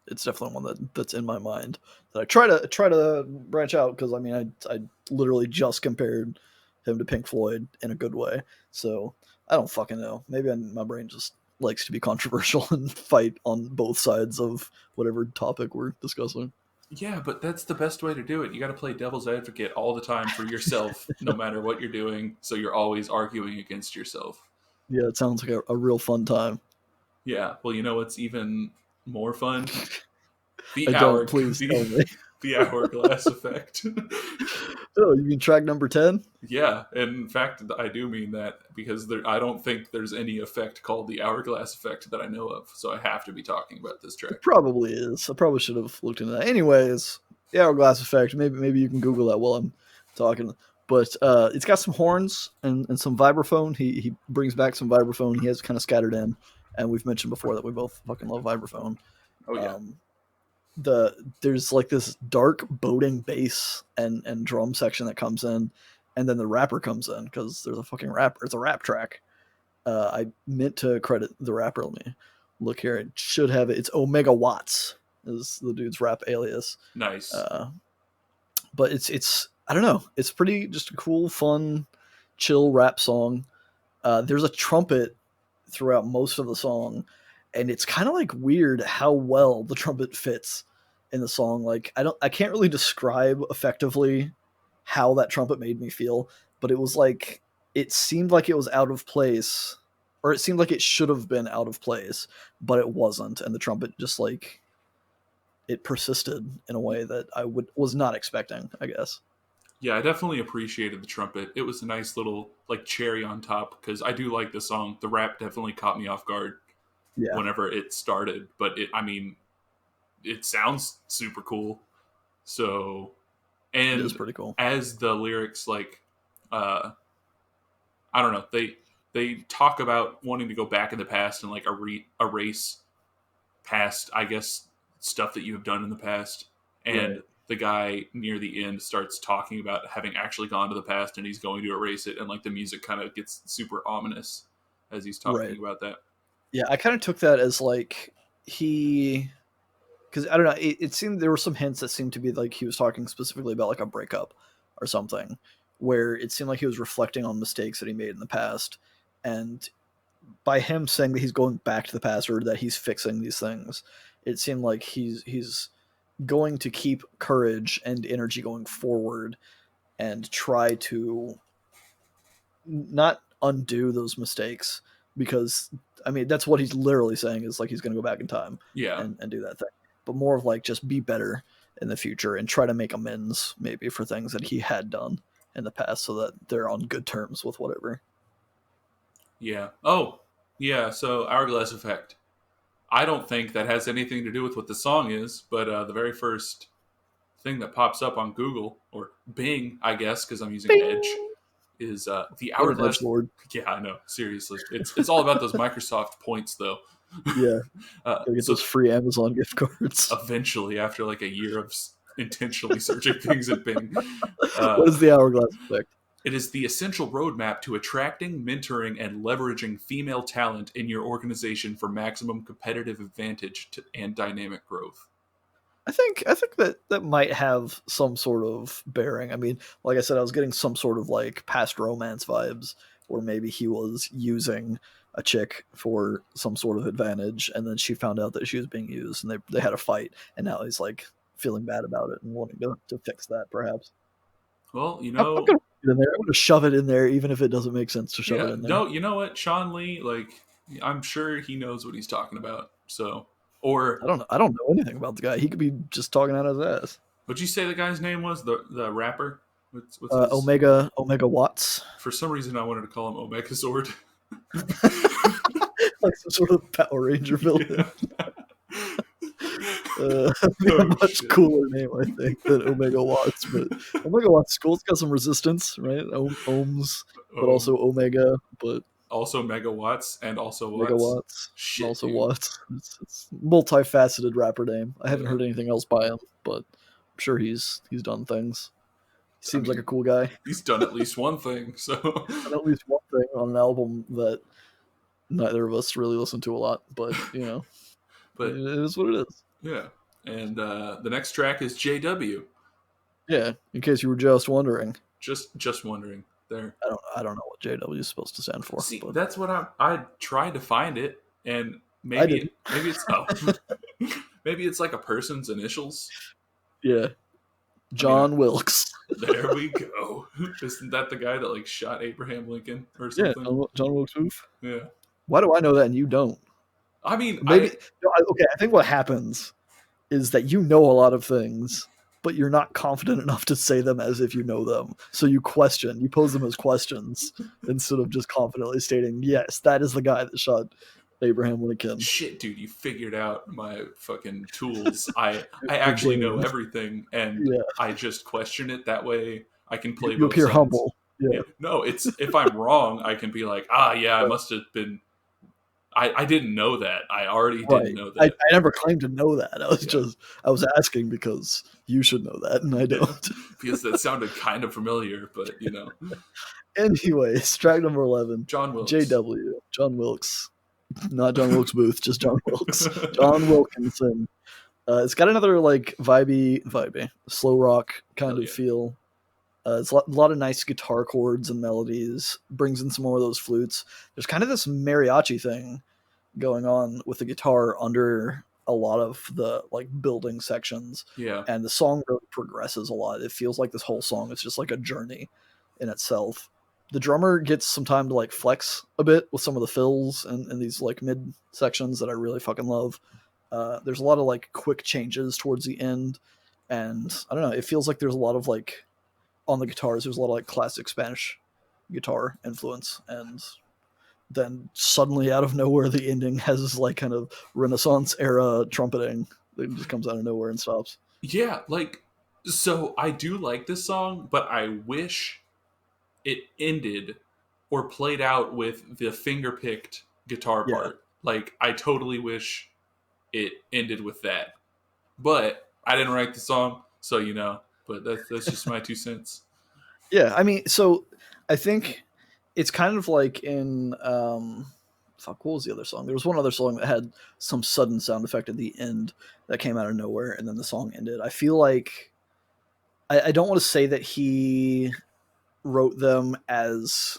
It's definitely one that's in my mind that I try to branch out, because I mean, I literally just compared him to Pink Floyd in a good way. So I don't fucking know. Maybe my brain just likes to be controversial and fight on both sides of whatever topic we're discussing. Yeah, but that's the best way to do it. You got to play devil's advocate all the time for yourself, no matter what you're doing. So you're always arguing against yourself. Yeah, it sounds like a real fun time. Yeah. Well, you know what's even more fun? Please tell me. The hourglass effect. Oh, you mean track number 10? Yeah, and in fact, I do mean that, because I don't think there's any effect called the hourglass effect that I know of, so I have to be talking about this track. It probably is. I probably should have looked into that. Anyways, the hourglass effect. Maybe you can Google that while I'm talking. But it's got some horns and some vibraphone. He brings back some vibraphone. He has kind of scattered in, and we've mentioned before that we both fucking love vibraphone. Oh yeah. There's like this dark boding bass and drum section that comes in, and then the rapper comes in, because there's a fucking rapper. It's a rap track. I meant to credit the rapper. Let me look here. It should have it. It's Omega Watts is the dude's rap alias. Nice. But it's I don't know. It's pretty just a cool, fun, chill rap song. There's a trumpet throughout most of the song, and it's kind of like weird how well the trumpet fits in the song. Like I can't really describe effectively how that trumpet made me feel, but it was like, it seemed like it was out of place, or it seemed like it should have been out of place, but it wasn't, and the trumpet just like, it persisted in a way that I was not expecting, I guess. Yeah, I definitely appreciated the trumpet. It was a nice little like cherry on top, because I do like the song. The rap definitely caught me off guard whenever it started, but it sounds super cool. So, and it is pretty cool. As the lyrics, like, I don't know, they talk about wanting to go back in the past and like erase past, I guess, stuff that you have done in the past. And the guy near the end starts talking about having actually gone to the past, and he's going to erase it, and like the music kind of gets super ominous as he's talking about that. Yeah, I kind of took that as like because I don't know, it seemed there were some hints that seemed to be like he was talking specifically about like a breakup or something, where it seemed like he was reflecting on mistakes that he made in the past, and by him saying that he's going back to the past or that he's fixing these things, it seemed like he's going to keep courage and energy going forward and try to not undo those mistakes, because I mean that's what he's literally saying, is like he's going to go back in time Yeah. and do that thing, but more of like just be better in the future and try to make amends maybe for things that he had done in the past so that they're on good terms with whatever. Yeah. Oh, yeah. So Hourglass Effect. I don't think that has anything to do with what the song is, but the very first thing that pops up on Google or Bing, I guess, because I'm using Edge, Bing! is the What an edge Hourglass. lord. Yeah, I know. Seriously, it's all about those Microsoft points, though. Yeah, gotta get So those free Amazon gift cards. eventually, after like a year of intentionally searching things at Bing, What is the hourglass effect? it is the essential roadmap to attracting, mentoring, and leveraging female talent in your organization for maximum competitive advantage and dynamic growth. I think that might have some sort of bearing. I mean, like I said, I was getting some sort of like past romance vibes, where maybe he was using a chick for some sort of advantage, and then she found out that she was being used, and they had a fight, and now he's like feeling bad about it and wanting to fix that. Perhaps Well, I'm gonna put it in there. I'm gonna shove it in there, even if it doesn't make sense to shove it yeah, in there. no, you know what, Shawn Lee, like, I'm sure he knows what he's talking about. So, or I don't know anything about the guy. He could be just talking out his ass. what'd you say the guy's name was? The rapper? What's his? Omega Watts, For some reason, I wanted to call him Omega Sword. like some sort of Power Ranger villain. Yeah. A Oh much shit. cooler name, I think, than Omega Watts. But Omega Watts cool. It's got some resistance, right? Ohms, but also Omega, but Also megawatts and also watts. megawatts and Shit, also dude. watts. It's multifaceted rapper name. I haven't Yeah. heard anything else by him, but I'm sure he's done things. He I seems like a mean, cool guy. he's done at least one thing. So, He's done at least one thing on an album that neither of us really listen to a lot, but you know, but it is what it is. yeah. And the next track is JW. Yeah, in case you were just wondering. Just wondering there. I don't know what JW is supposed to stand for, See, but that's what I tried to find it, and I didn't. maybe it's maybe it's like a person's initials. Yeah, I mean, John Wilkes. there we go. Isn't that the guy that like shot Abraham Lincoln or Yeah, something? John Wilkes Booth. Yeah. Why do I know that and you don't? I mean, Maybe no, okay. I think what happens is that you know a lot of things, but you're not confident enough to say them as if you know them. So you question, you pose them as questions instead of just confidently stating, "Yes, that is the guy that shot Abraham Lincoln." shit, dude, you figured out my fucking tools. I Your actually know game. everything, and Yeah, I just question it. That way, I can play you both appear sides. humble. Yeah, Yeah. No, it's if I'm wrong, I can be like, ah, yeah, I right. must have been. I didn't know that. I already didn't Right. know I that. never claimed to know that. Yeah. I was asking because you should know that, and I Yeah. don't. Because that sounded kind of familiar, but Anyways, track number 11, John Wilkes. JW, John Wilkes. Not John Wilkes Booth, just John Wilkes. John Wilkinson. It's got another like vibey, slow rock kind Hell of yeah. feel. It's a lot of nice guitar chords and melodies. Brings in some more of those flutes. There's kind of this mariachi thing going on with the guitar under a lot of the like building sections, Yeah. and the song really progresses a lot. It feels like this whole song is just like a journey in itself. The drummer gets some time to like flex a bit with some of the fills and these like mid sections that I really fucking love. There's a lot of like quick changes towards the end, and I don't know, it feels like there's a lot of like on the guitars there's a lot of like classic Spanish guitar influence, and then suddenly out of nowhere the ending has this like kind of Renaissance era trumpeting that just comes out of nowhere and stops. Yeah, like so I do like this song, but I wish it ended or played out with the finger picked guitar Yeah, part. Like I totally wish it ended with that. But I didn't write the song, so but that's just my 2 cents. yeah, I mean, so I think it's kind of like in fuck, what was the other song? There was one other song that had some sudden sound effect at the end that came out of nowhere, and then the song ended. I feel like I don't want to say that he wrote them as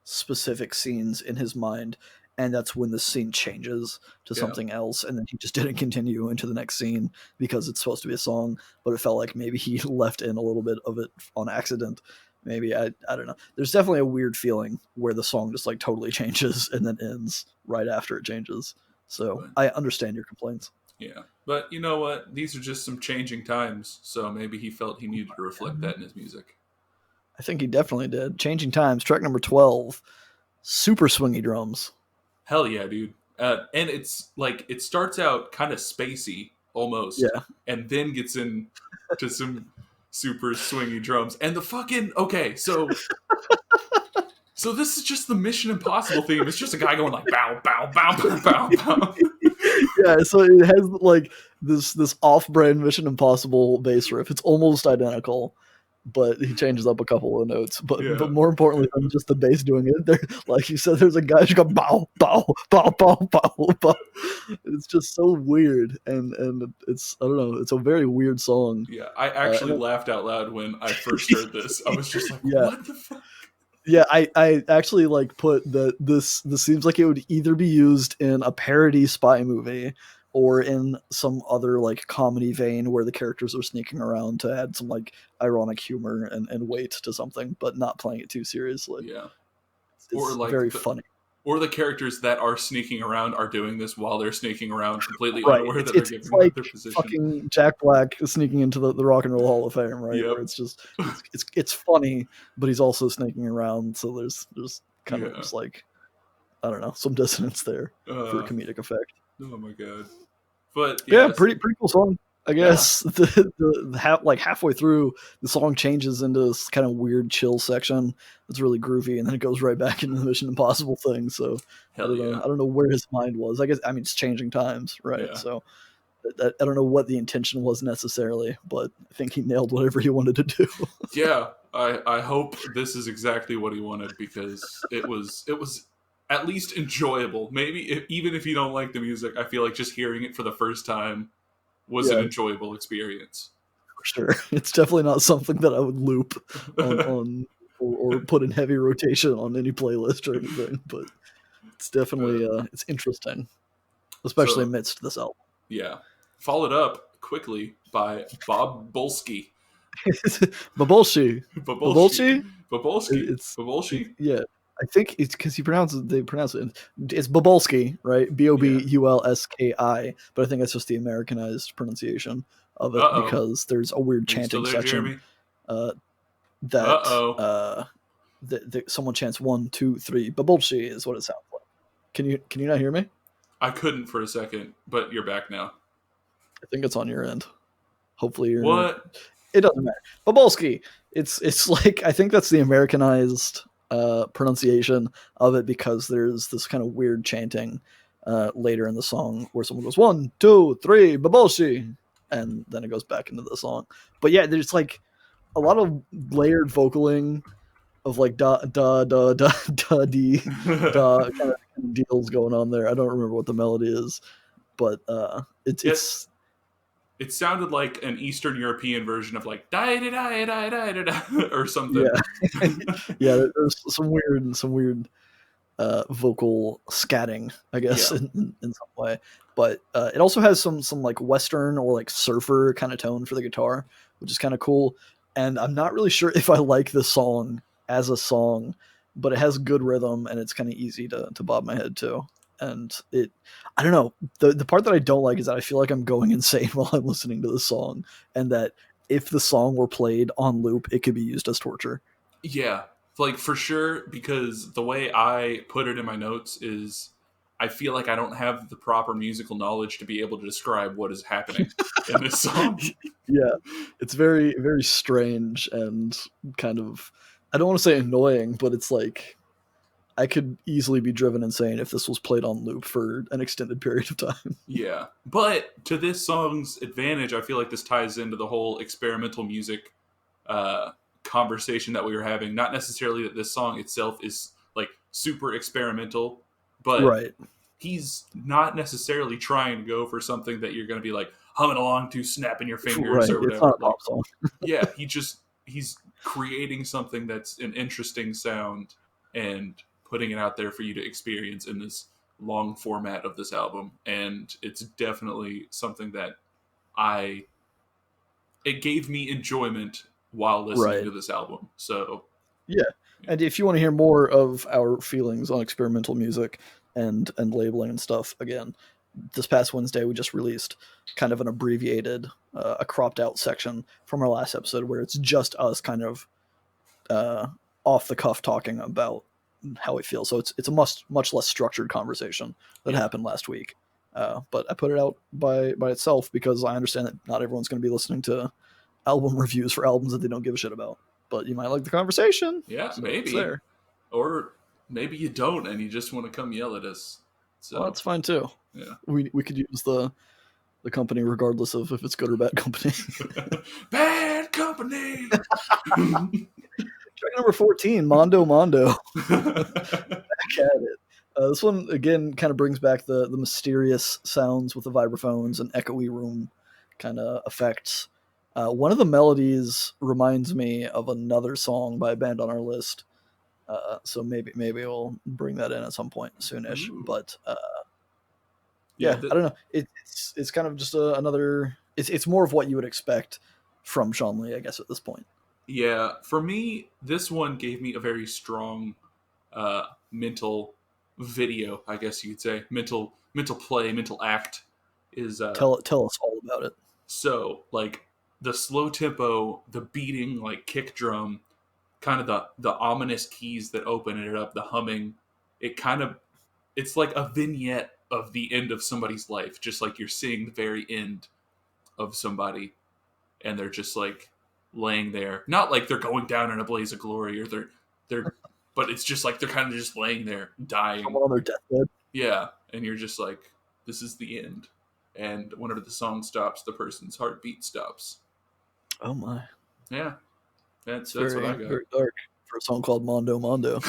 specific scenes in his mind and that's when the scene changes to Yeah. something else, and then he just didn't continue into the next scene because it's supposed to be a song, but it felt like maybe he left in a little bit of it on accident. Maybe I don't know. There's definitely a weird feeling where the song just like totally changes and then ends right after it changes. So But, I understand your complaints. yeah. But you know what? These are just some changing times, so maybe he felt he needed to reflect that in his music. I think he definitely did. Changing Times, track number 12, super swingy drums. Hell yeah, dude. And it's like it starts out kind of spacey almost, Yeah. and then gets into some super swingy drums. And the fucking okay, so this is just the Mission Impossible theme. It's just a guy going like bow bow bow bow bow bow. Yeah, so it has like this off-brand Mission Impossible bass riff. It's almost identical, but he changes up a couple of notes. But Yeah. more importantly than just the bass doing it, there, like you said, there's a guy who's going bow bow bow bow bow bow. It's just so weird, and it's I don't know. It's a very weird song. Yeah, I actually laughed out loud when I first heard this. I was just like, Yeah. what the fuck? Yeah, I actually like put that this seems like it would either be used in a parody spy movie or in some other like comedy vein where the characters are sneaking around to add some like ironic humor and weight to something, but not playing it too seriously. Yeah. It's Or like very funny. Or the characters that are sneaking around are doing this while they're sneaking around completely Right. unaware that It's they're giving like up their position. fucking Jack Black sneaking into the Rock and Roll Hall of Fame, right? Yep. Where it's just it's funny, but he's also sneaking around, so there's kind of just like I don't know, some dissonance there for comedic effect. Oh my god. But yeah, pretty cool song. I guess like halfway through, the song changes into this kind of weird chill section. It's really groovy, and then it goes right back into the Mission Impossible thing. So I don't know where his mind was. I guess it's changing times, right? Yeah. So I don't know what the intention was necessarily, but I think he nailed whatever he wanted to do. Yeah, I hope this is exactly what he wanted because it was at least enjoyable. Maybe even if you don't like the music, I feel like just hearing it for the first time was an enjoyable experience. For sure. It's definitely not something that I would loop on or put in heavy rotation on any playlist or anything, but it's definitely it's interesting, especially amidst this album. Yeah. Followed up quickly by Bob Bolsky. Babolshi. It's Babolshi? Yeah. I think it's because they pronounce it. It's Bobolski, right? Bobulski, but I think that's just the Americanized pronunciation of it because there's a weird chanting section. That someone chants 1, 2, 3. Babolshi is what it sounds like. Can you not hear me? I couldn't for a second, but you're back now. I think it's on your end. Hopefully you're. What? It doesn't matter. Babolski. It's like I think that's the Americanized pronunciation of it because there's this kind of weird chanting later in the song where someone goes 1, 2, 3, Babolshi, and then it goes back into the song. But yeah, there's like a lot of layered vocaling of like da da da da da dee da kind of deals going on there. I don't remember what the melody is, but it's it sounded like an Eastern European version of like da da da da da da or something. Yeah, yeah. There's some weird vocal scatting, I guess, in some way. But it also has some like Western or like surfer kind of tone for the guitar, which is kind of cool. And I'm not really sure if I like the song as a song, but it has good rhythm and it's kind of easy to bob my head to. And I don't know. The part that I don't like is that I feel like I'm going insane while I'm listening to the song, and that if the song were played on loop, it could be used as torture. Yeah, like for sure, because the way I put it in my notes is I feel like I don't have the proper musical knowledge to be able to describe what is happening in this song. Yeah, it's very, very strange and kind of, I don't want to say annoying, but it's like, I could easily be driven insane if this was played on loop for an extended period of time. Yeah, but to this song's advantage, I feel like this ties into the whole experimental music conversation that we were having. Not necessarily that this song itself is like super experimental, but he's not necessarily trying to go for something that you're going to be like humming along to, snapping your fingers or whatever. It's not a pop song. Yeah, he's creating something that's an interesting sound and putting it out there for you to experience in this long format of this album, and it's definitely something that I it gave me enjoyment while listening Right. to this album. So Yeah. And if you want to hear more of our feelings on experimental music and labeling and stuff, again, this past Wednesday we just released kind of an abbreviated, a cropped out section from our last episode where it's just us kind of off the cuff talking about how we feel. So it's a much less structured conversation that happened last week. But I put it out by itself because I understand that not everyone's going to be listening to album reviews for albums that they don't give a shit about. But you might like the conversation. yeah, so maybe. it's there. Or maybe you don't and you just want to come yell at us. So Well, that's fine too. yeah. We could use the company regardless of if it's good or bad company. Bad company. Track number 14, Mondo Mondo. Back at it. This one again kind of brings back the mysterious sounds with the vibraphones and echoey room kind of effects. One of the melodies reminds me of another song by a band on our list. So maybe we'll bring that in at some point soonish. Ooh. But yeah, I don't know. It's kind of just another. It's more of what you would expect from Shawn Lee, I guess, at this point. Yeah, for me, this one gave me a very strong mental video, I guess you could say. Mental play, mental act is Tell us all about it. so like the slow tempo, the beating like kick drum, kind of the ominous keys that open it up, the humming. It's like a vignette of the end of somebody's life, just like you're seeing the very end of somebody and they're just like laying there, not like they're going down in a blaze of glory or they're but it's just like they're kind of just laying there dying. Someone on their deathbed. Yeah, and you're just like, this is the end. And whenever the song stops, the person's heartbeat stops. Oh my. Yeah. That's very, what I got. Very dark for a song called Mondo Mondo.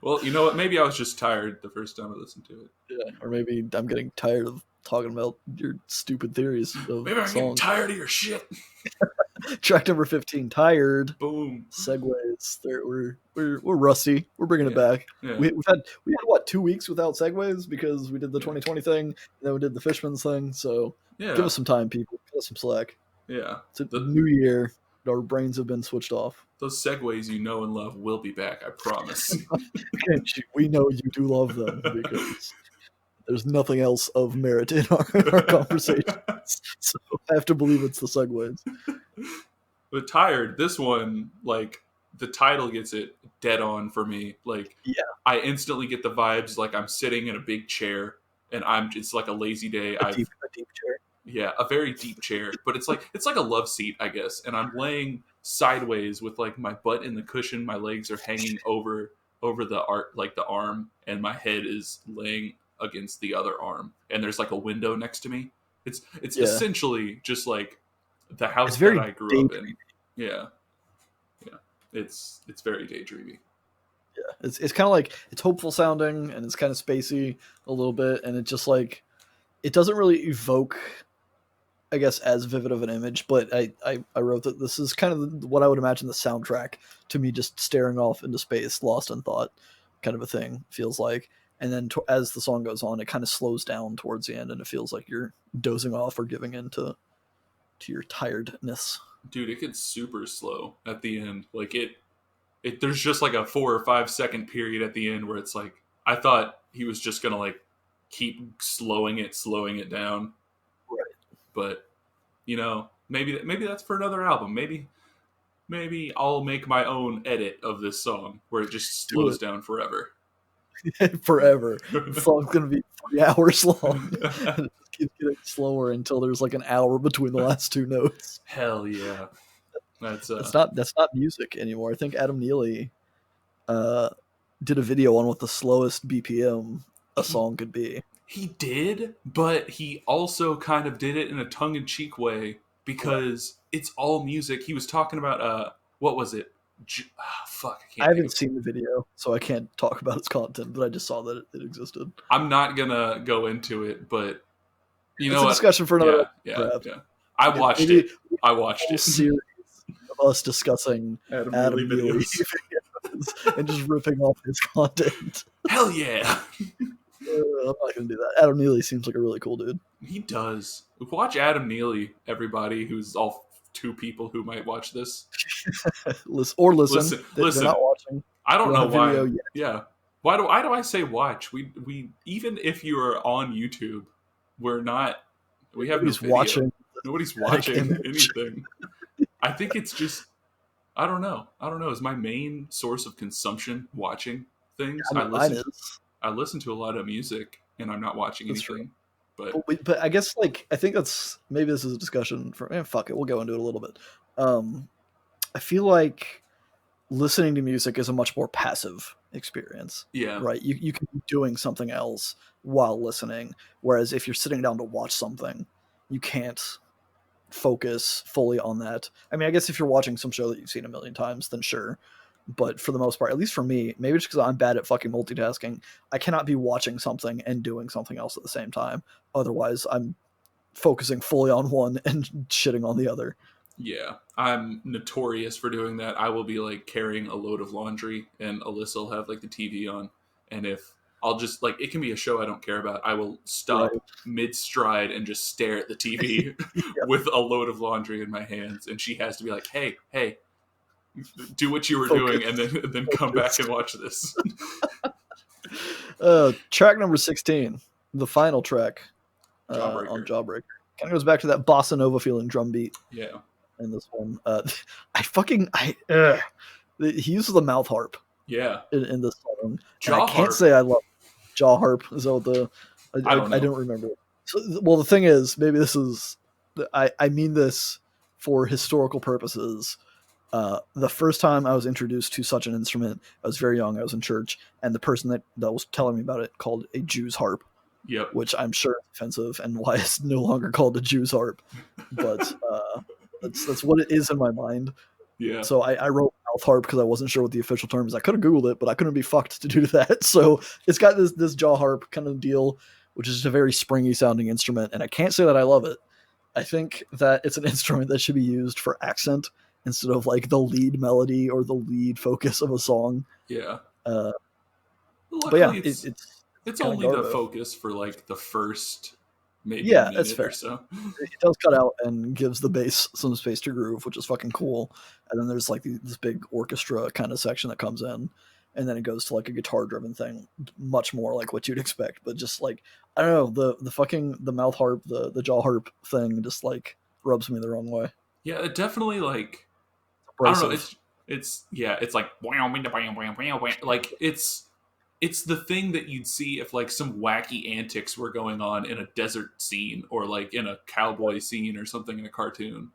Well, you know what? Maybe I was just tired the first time I listened to it. Yeah, or maybe I'm getting tired of talking about your stupid theories of Maybe I'm songs. getting tired of your shit. Track number 15, Tired. Boom. Segues. We're rusty. We're bringing it back. Yeah. We had what, 2 weeks without segues because we did the 2020 thing, and then we did the Fishman's thing. So give us some time, people. Give us some slack. Yeah. It's a new year. Our brains have been switched off. Those segues you know and love will be back, I promise. We know you do love them because there's nothing else of merit in our conversations. So I have to believe it's the segues. But Tired, this one, like, the title gets it dead on for me. Like, yeah. I instantly get the vibes like I'm sitting in a big chair and it's like a lazy day. A deep chair. Yeah, a very deep chair, but it's like a love seat, I guess. And I'm laying sideways with like my butt in the cushion, my legs are hanging over the arm, and my head is laying against the other arm. And there's like a window next to me. It's essentially just like the house that I grew up in. Yeah, yeah. It's very daydreamy. Yeah, it's kind of like, it's hopeful sounding and it's kind of spacey a little bit, and it just like, it doesn't really evoke, I guess, as vivid of an image, but I wrote that this is kind of what I would imagine the soundtrack to me, just staring off into space, lost in thought, kind of a thing, feels like. And then as the song goes on, it kind of slows down towards the end, and it feels like you're dozing off or giving in to your tiredness. Dude, it gets super slow at the end. Like there's just like a 4 or 5 second period at the end where it's like, I thought he was just gonna like keep slowing it down. Right. But you know, maybe that's for another album. Maybe I'll make my own edit of this song where it just slows down forever. Forever. The song's gonna be 3 hours long. It keeps getting slower until there's like an hour between the last 2 notes. Hell yeah. That's not music anymore. I think Adam Neely did a video on what the slowest BPM a song could be. He did, but he also kind of did it in a tongue-in-cheek way because it's all music. He was talking about what was it? I haven't seen the video, so I can't talk about its content, but I just saw that it existed. I'm not gonna go into it, but it's a discussion for another. Yeah. I watched it. Series of us discussing Adam Neely videos and just ripping off his content. Hell yeah. I'm not gonna do that. Adam Neely seems like a really cool dude. He does. Watch Adam Neely, everybody who's all two people who might watch this. Listen. They're not Listen. watching. I We don't don't know have video why. yet. Yeah. Why do I say watch? We even if you are on YouTube, we're not we have no Nobody's video. watching Nobody's static watching image. anything. I think it's just I don't know. I don't know. Is my main source of consumption watching things? I mean, mine is. I listen to a lot of music and I'm not watching That's true. anything. But But I guess like I think that's maybe this is a discussion for. Fuck it, we'll go into it a little bit. I feel like listening to music is a much more passive experience, yeah. right? You can be doing something else while listening, whereas if you're sitting down to watch something, you can't focus fully on that. I mean, I guess if you're watching some show that you've seen a million times, then sure. But for the most part, at least for me, maybe just because I'm bad at fucking multitasking, I cannot be watching something and doing something else at the same time. Otherwise, I'm focusing fully on one and shitting on the other. Yeah, I'm notorious for doing that. I will be like carrying a load of laundry, and Alyssa will have like the TV on, and if I'll just like it can be a show I don't care about, I will Right. stop mid stride and just stare at the TV Yep. with a load of laundry in my hands, and she has to be like, "Hey, hey, do what you were Focus. doing, and then come back and watch this." Track number 16, the final track on Jawbreaker. Jawbreaker. Kind of goes back to that bossa nova feeling drum beat Yeah, in this one. He uses the mouth harp yeah. in this song, and I Jaw can't harp. say I love jaw harp. Is that what the I don't I know. don't remember. So, well, the thing is, maybe this is I mean this for historical purposes. The first time I was introduced to such an instrument, I was very young. I was in church, and the person that was telling me about it called a Jew's harp, Yep. which I'm sure is offensive and why it's no longer called a Jew's harp. But that's what it is in my mind. Yeah. So I wrote mouth harp because I wasn't sure what the official term is. I could have Googled it, but I couldn't be fucked to do that. So it's got this jaw harp kind of deal, which is just a very springy sounding instrument. And I can't say that I love it. I think that it's an instrument that should be used for accent instead of like the lead melody or the lead focus of a song. Yeah. Uh, but yeah, Luckily, it's kind of only the garbo. focus for like the first maybe Yeah, that's minute fair. or so. It does cut out and gives the bass some space to groove, which is fucking cool. And then there's like this big orchestra kind of section that comes in, and then it goes to like a guitar driven thing, much more like what you'd expect. But just like I don't know, the mouth harp, the jaw harp thing, just like rubs me the wrong way. Yeah, it definitely like I don't know. Abrasive. It's like like it's the thing that you'd see if like some wacky antics were going on in a desert scene or like in a cowboy scene or something in a cartoon.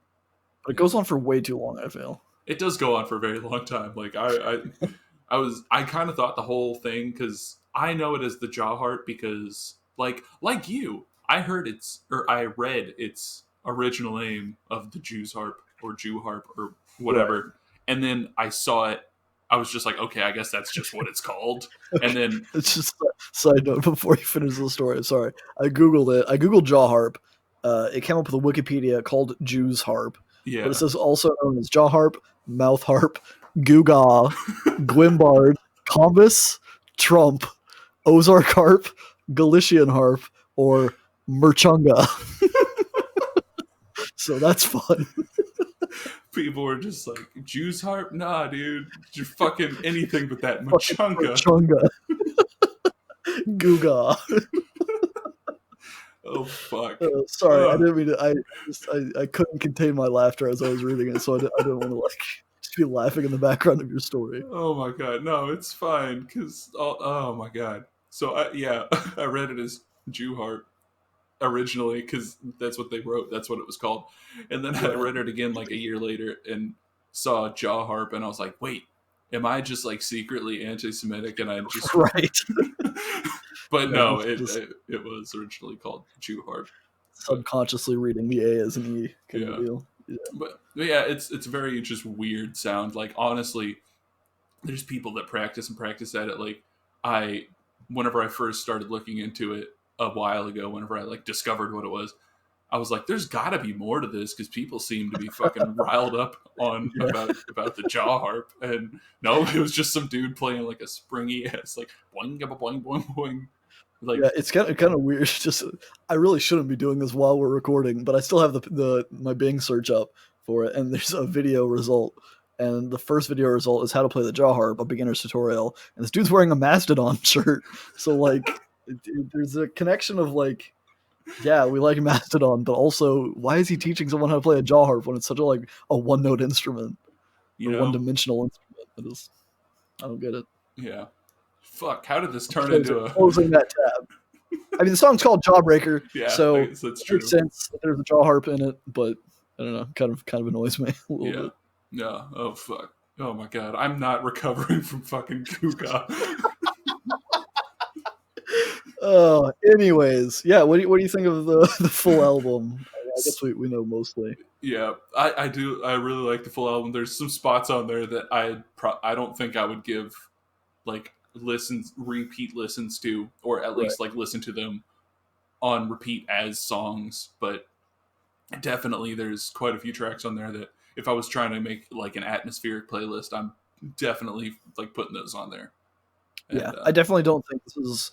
But it goes on for way too long, I feel. It does go on for a very long time. Like I kind of thought the whole thing because I know it as the jaw harp because like you, I heard its or I read its original name of the Jew's harp or Jew harp or Right. whatever, and then I saw it. I was just like, okay, I guess that's just what it's called. And then It's just a side note before you finish the story. Sorry. I Googled it. I Googled jaw harp. It came up with a Wikipedia called Jew's harp, but it yeah, says also known as jaw harp, mouth harp, gewgaw, Guimbard, Combus, Trump, Ozark harp, Galician harp, or Merchunga. So that's fun. people were just like Jew's harp, nah, dude, you're fucking anything but that Fucking machunga. Merchunga. Guga. Oh fuck. Sorry, I Uh, didn't mean to. I couldn't contain my laughter as I was reading it, so I didn't want to like just be laughing in the background of your story. Oh my god, no, it's fine because oh my god. So yeah, I read it as Jew harp originally because that's what they wrote. That's what it was called, and then I Right. read it again like a year later and saw jaw harp, and I was like, wait, am I just like secretly anti-Semitic? And I just, Right. but Yeah, no, just it was originally called Jew harp. But subconsciously reading the A as an E kind of yeah, deal. Yeah. but yeah, it's very just weird sound. Like honestly, there's people that practice and practice at it. Like I, whenever I first started looking into it a while ago, whenever I like discovered what it was, I was like, there's got to be more to this because people seem to be fucking riled up on about the jaw harp, and no, it was just some dude playing like a springy ass like boing boing boing boing. Like, yeah, it's kind of weird. Just I really shouldn't be doing this while we're recording, but I still have the my Bing search up for it, and there's a video result. And the first video result is how to play the jaw harp, a beginner's tutorial. And this dude's wearing a Mastodon shirt. So like, there's a connection of like, yeah, we like Mastodon, but also why is he teaching someone how to play a jaw harp when it's such a one note instrument, one dimensional instrument? I don't get it. Yeah, fuck. How did this turn into a closing that tab? I mean, the song's called Jawbreaker, so that's true. Makes sense that there's a jaw harp in it, but I don't know, kind of annoys me a little bit. Yeah. Oh fuck. Oh my god. I'm not recovering from fucking Kuka. Anyways, yeah. What do you think of the full album? I guess we know mostly. Yeah, I do. I really like the full album. There's some spots on there that I don't think I would give like repeat listens to, or at least like listen to them on repeat as songs. But definitely, there's quite a few tracks on there that if I was trying to make like an atmospheric playlist, I'm definitely like putting those on there. And, I definitely don't think this is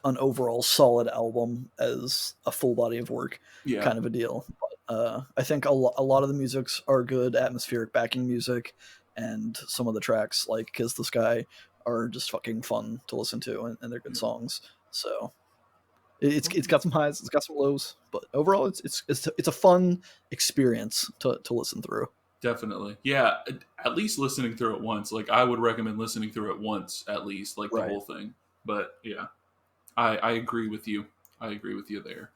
an overall solid album as a full body of work kind of a deal. But, I think a lot of the musics are good atmospheric backing music, and some of the tracks like Kiss the Sky are just fucking fun to listen to, and they're good songs. So it's got some highs, it's got some lows, but overall it's a fun experience to listen through. Definitely. Yeah, at least listening through it once. Like, I would recommend listening through it once at least, like the whole thing. But yeah, I agree with you. I agree with you there.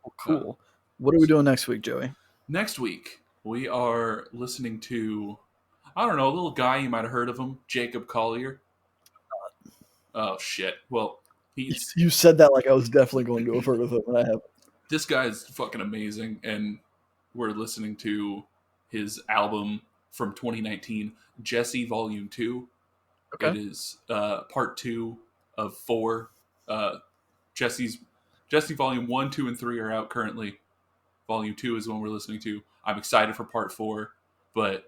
Oh, cool. What are we doing next week, Joey? Next week, we are listening to, I don't know, a little guy, you might have heard of him, Jacob Collier. Oh, shit. Well, you said that like I was definitely going to have heard of him, and I haven't. This guy's fucking amazing, and we're listening to his album from 2019, Djesse Volume 2. Okay. It is part 2 of 4. Djesse Volume 1, 2, and 3 are out currently. Volume 2 is the one we're listening to. I'm excited for part 4, but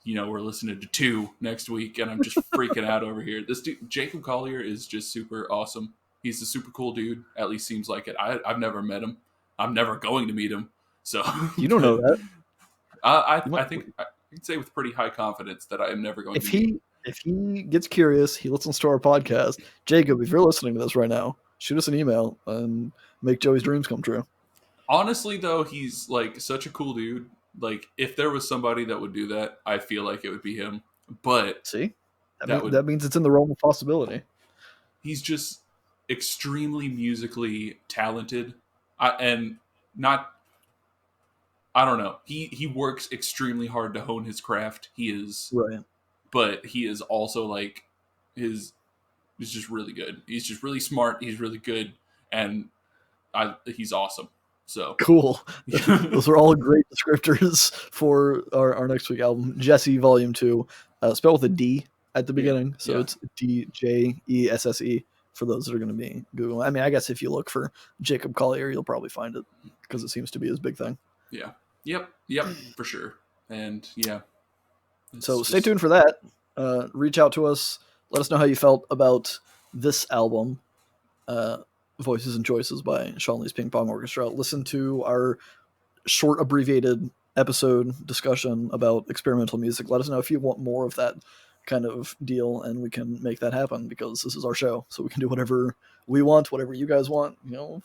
we're listening to 2 next week, and I'm just freaking out over here. This dude, Jacob Collier, is just super awesome. He's a super cool dude. At least seems like it. I've never met him. I'm never going to meet him. So you don't know that. I think I can say with pretty high confidence that I am never going to meet him. If he gets curious, he listens to our podcast. Jacob, if you're listening to this right now, shoot us an email and make Joey's dreams come true. Honestly, though, he's like such a cool dude. Like, if there was somebody that would do that, I feel like it would be him. But see, that means it's in the realm of possibility. He's just extremely musically talented, and not. I don't know. He works extremely hard to hone his craft. He is right, but he is also like he's just really good. He's just really smart. He's really good, and he's awesome. So cool. Those are all great descriptors for our next week album, Djesse Volume 2, spelled with a D at the beginning, so it's DJESSE for those that are going to be Googling. I mean, I guess if you look for Jacob Collier, you'll probably find it because it seems to be his big thing. Yeah. Yep, for sure. And yeah. So stay tuned for that. Reach out to us. Let us know how you felt about this album, Voices and Choices by Shawn Lee's Ping Pong Orchestra. Listen to our short abbreviated episode discussion about experimental music. Let us know if you want more of that kind of deal, and we can make that happen because this is our show, so we can do whatever we want, whatever you guys want. We'll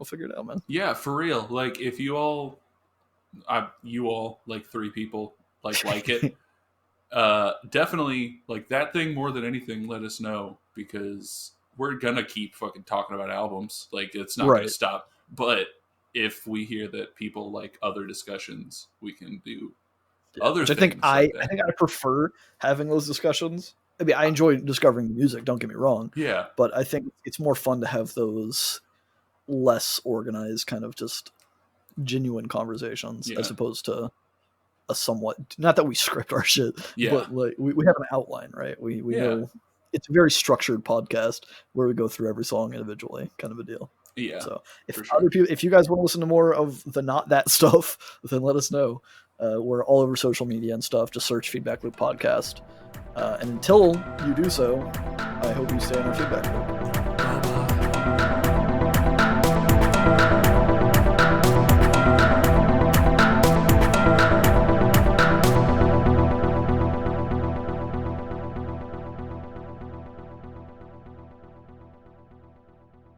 figure it out, man. Yeah, for real. Like, if you all like 3 people like it, definitely like that thing more than anything. Let us know, because we're gonna keep fucking talking about albums. Like, it's not gonna stop. But if we hear that people like other discussions, we can do other things. I think I prefer having those discussions. I mean, I enjoy discovering music, don't get me wrong. Yeah. But I think it's more fun to have those less organized, kind of just genuine conversations as opposed to a somewhat, not that we script our shit, but like we have an outline, right? We know it's a very structured podcast where we go through every song individually, kind of a deal. Yeah, So if for sure. other people, if you guys want to listen to more of the not that stuff, then let us know. We're all over social media and stuff. Just search Feedback Loop Podcast. And until you do so, I hope you stay on our feedback loop. Bye-bye.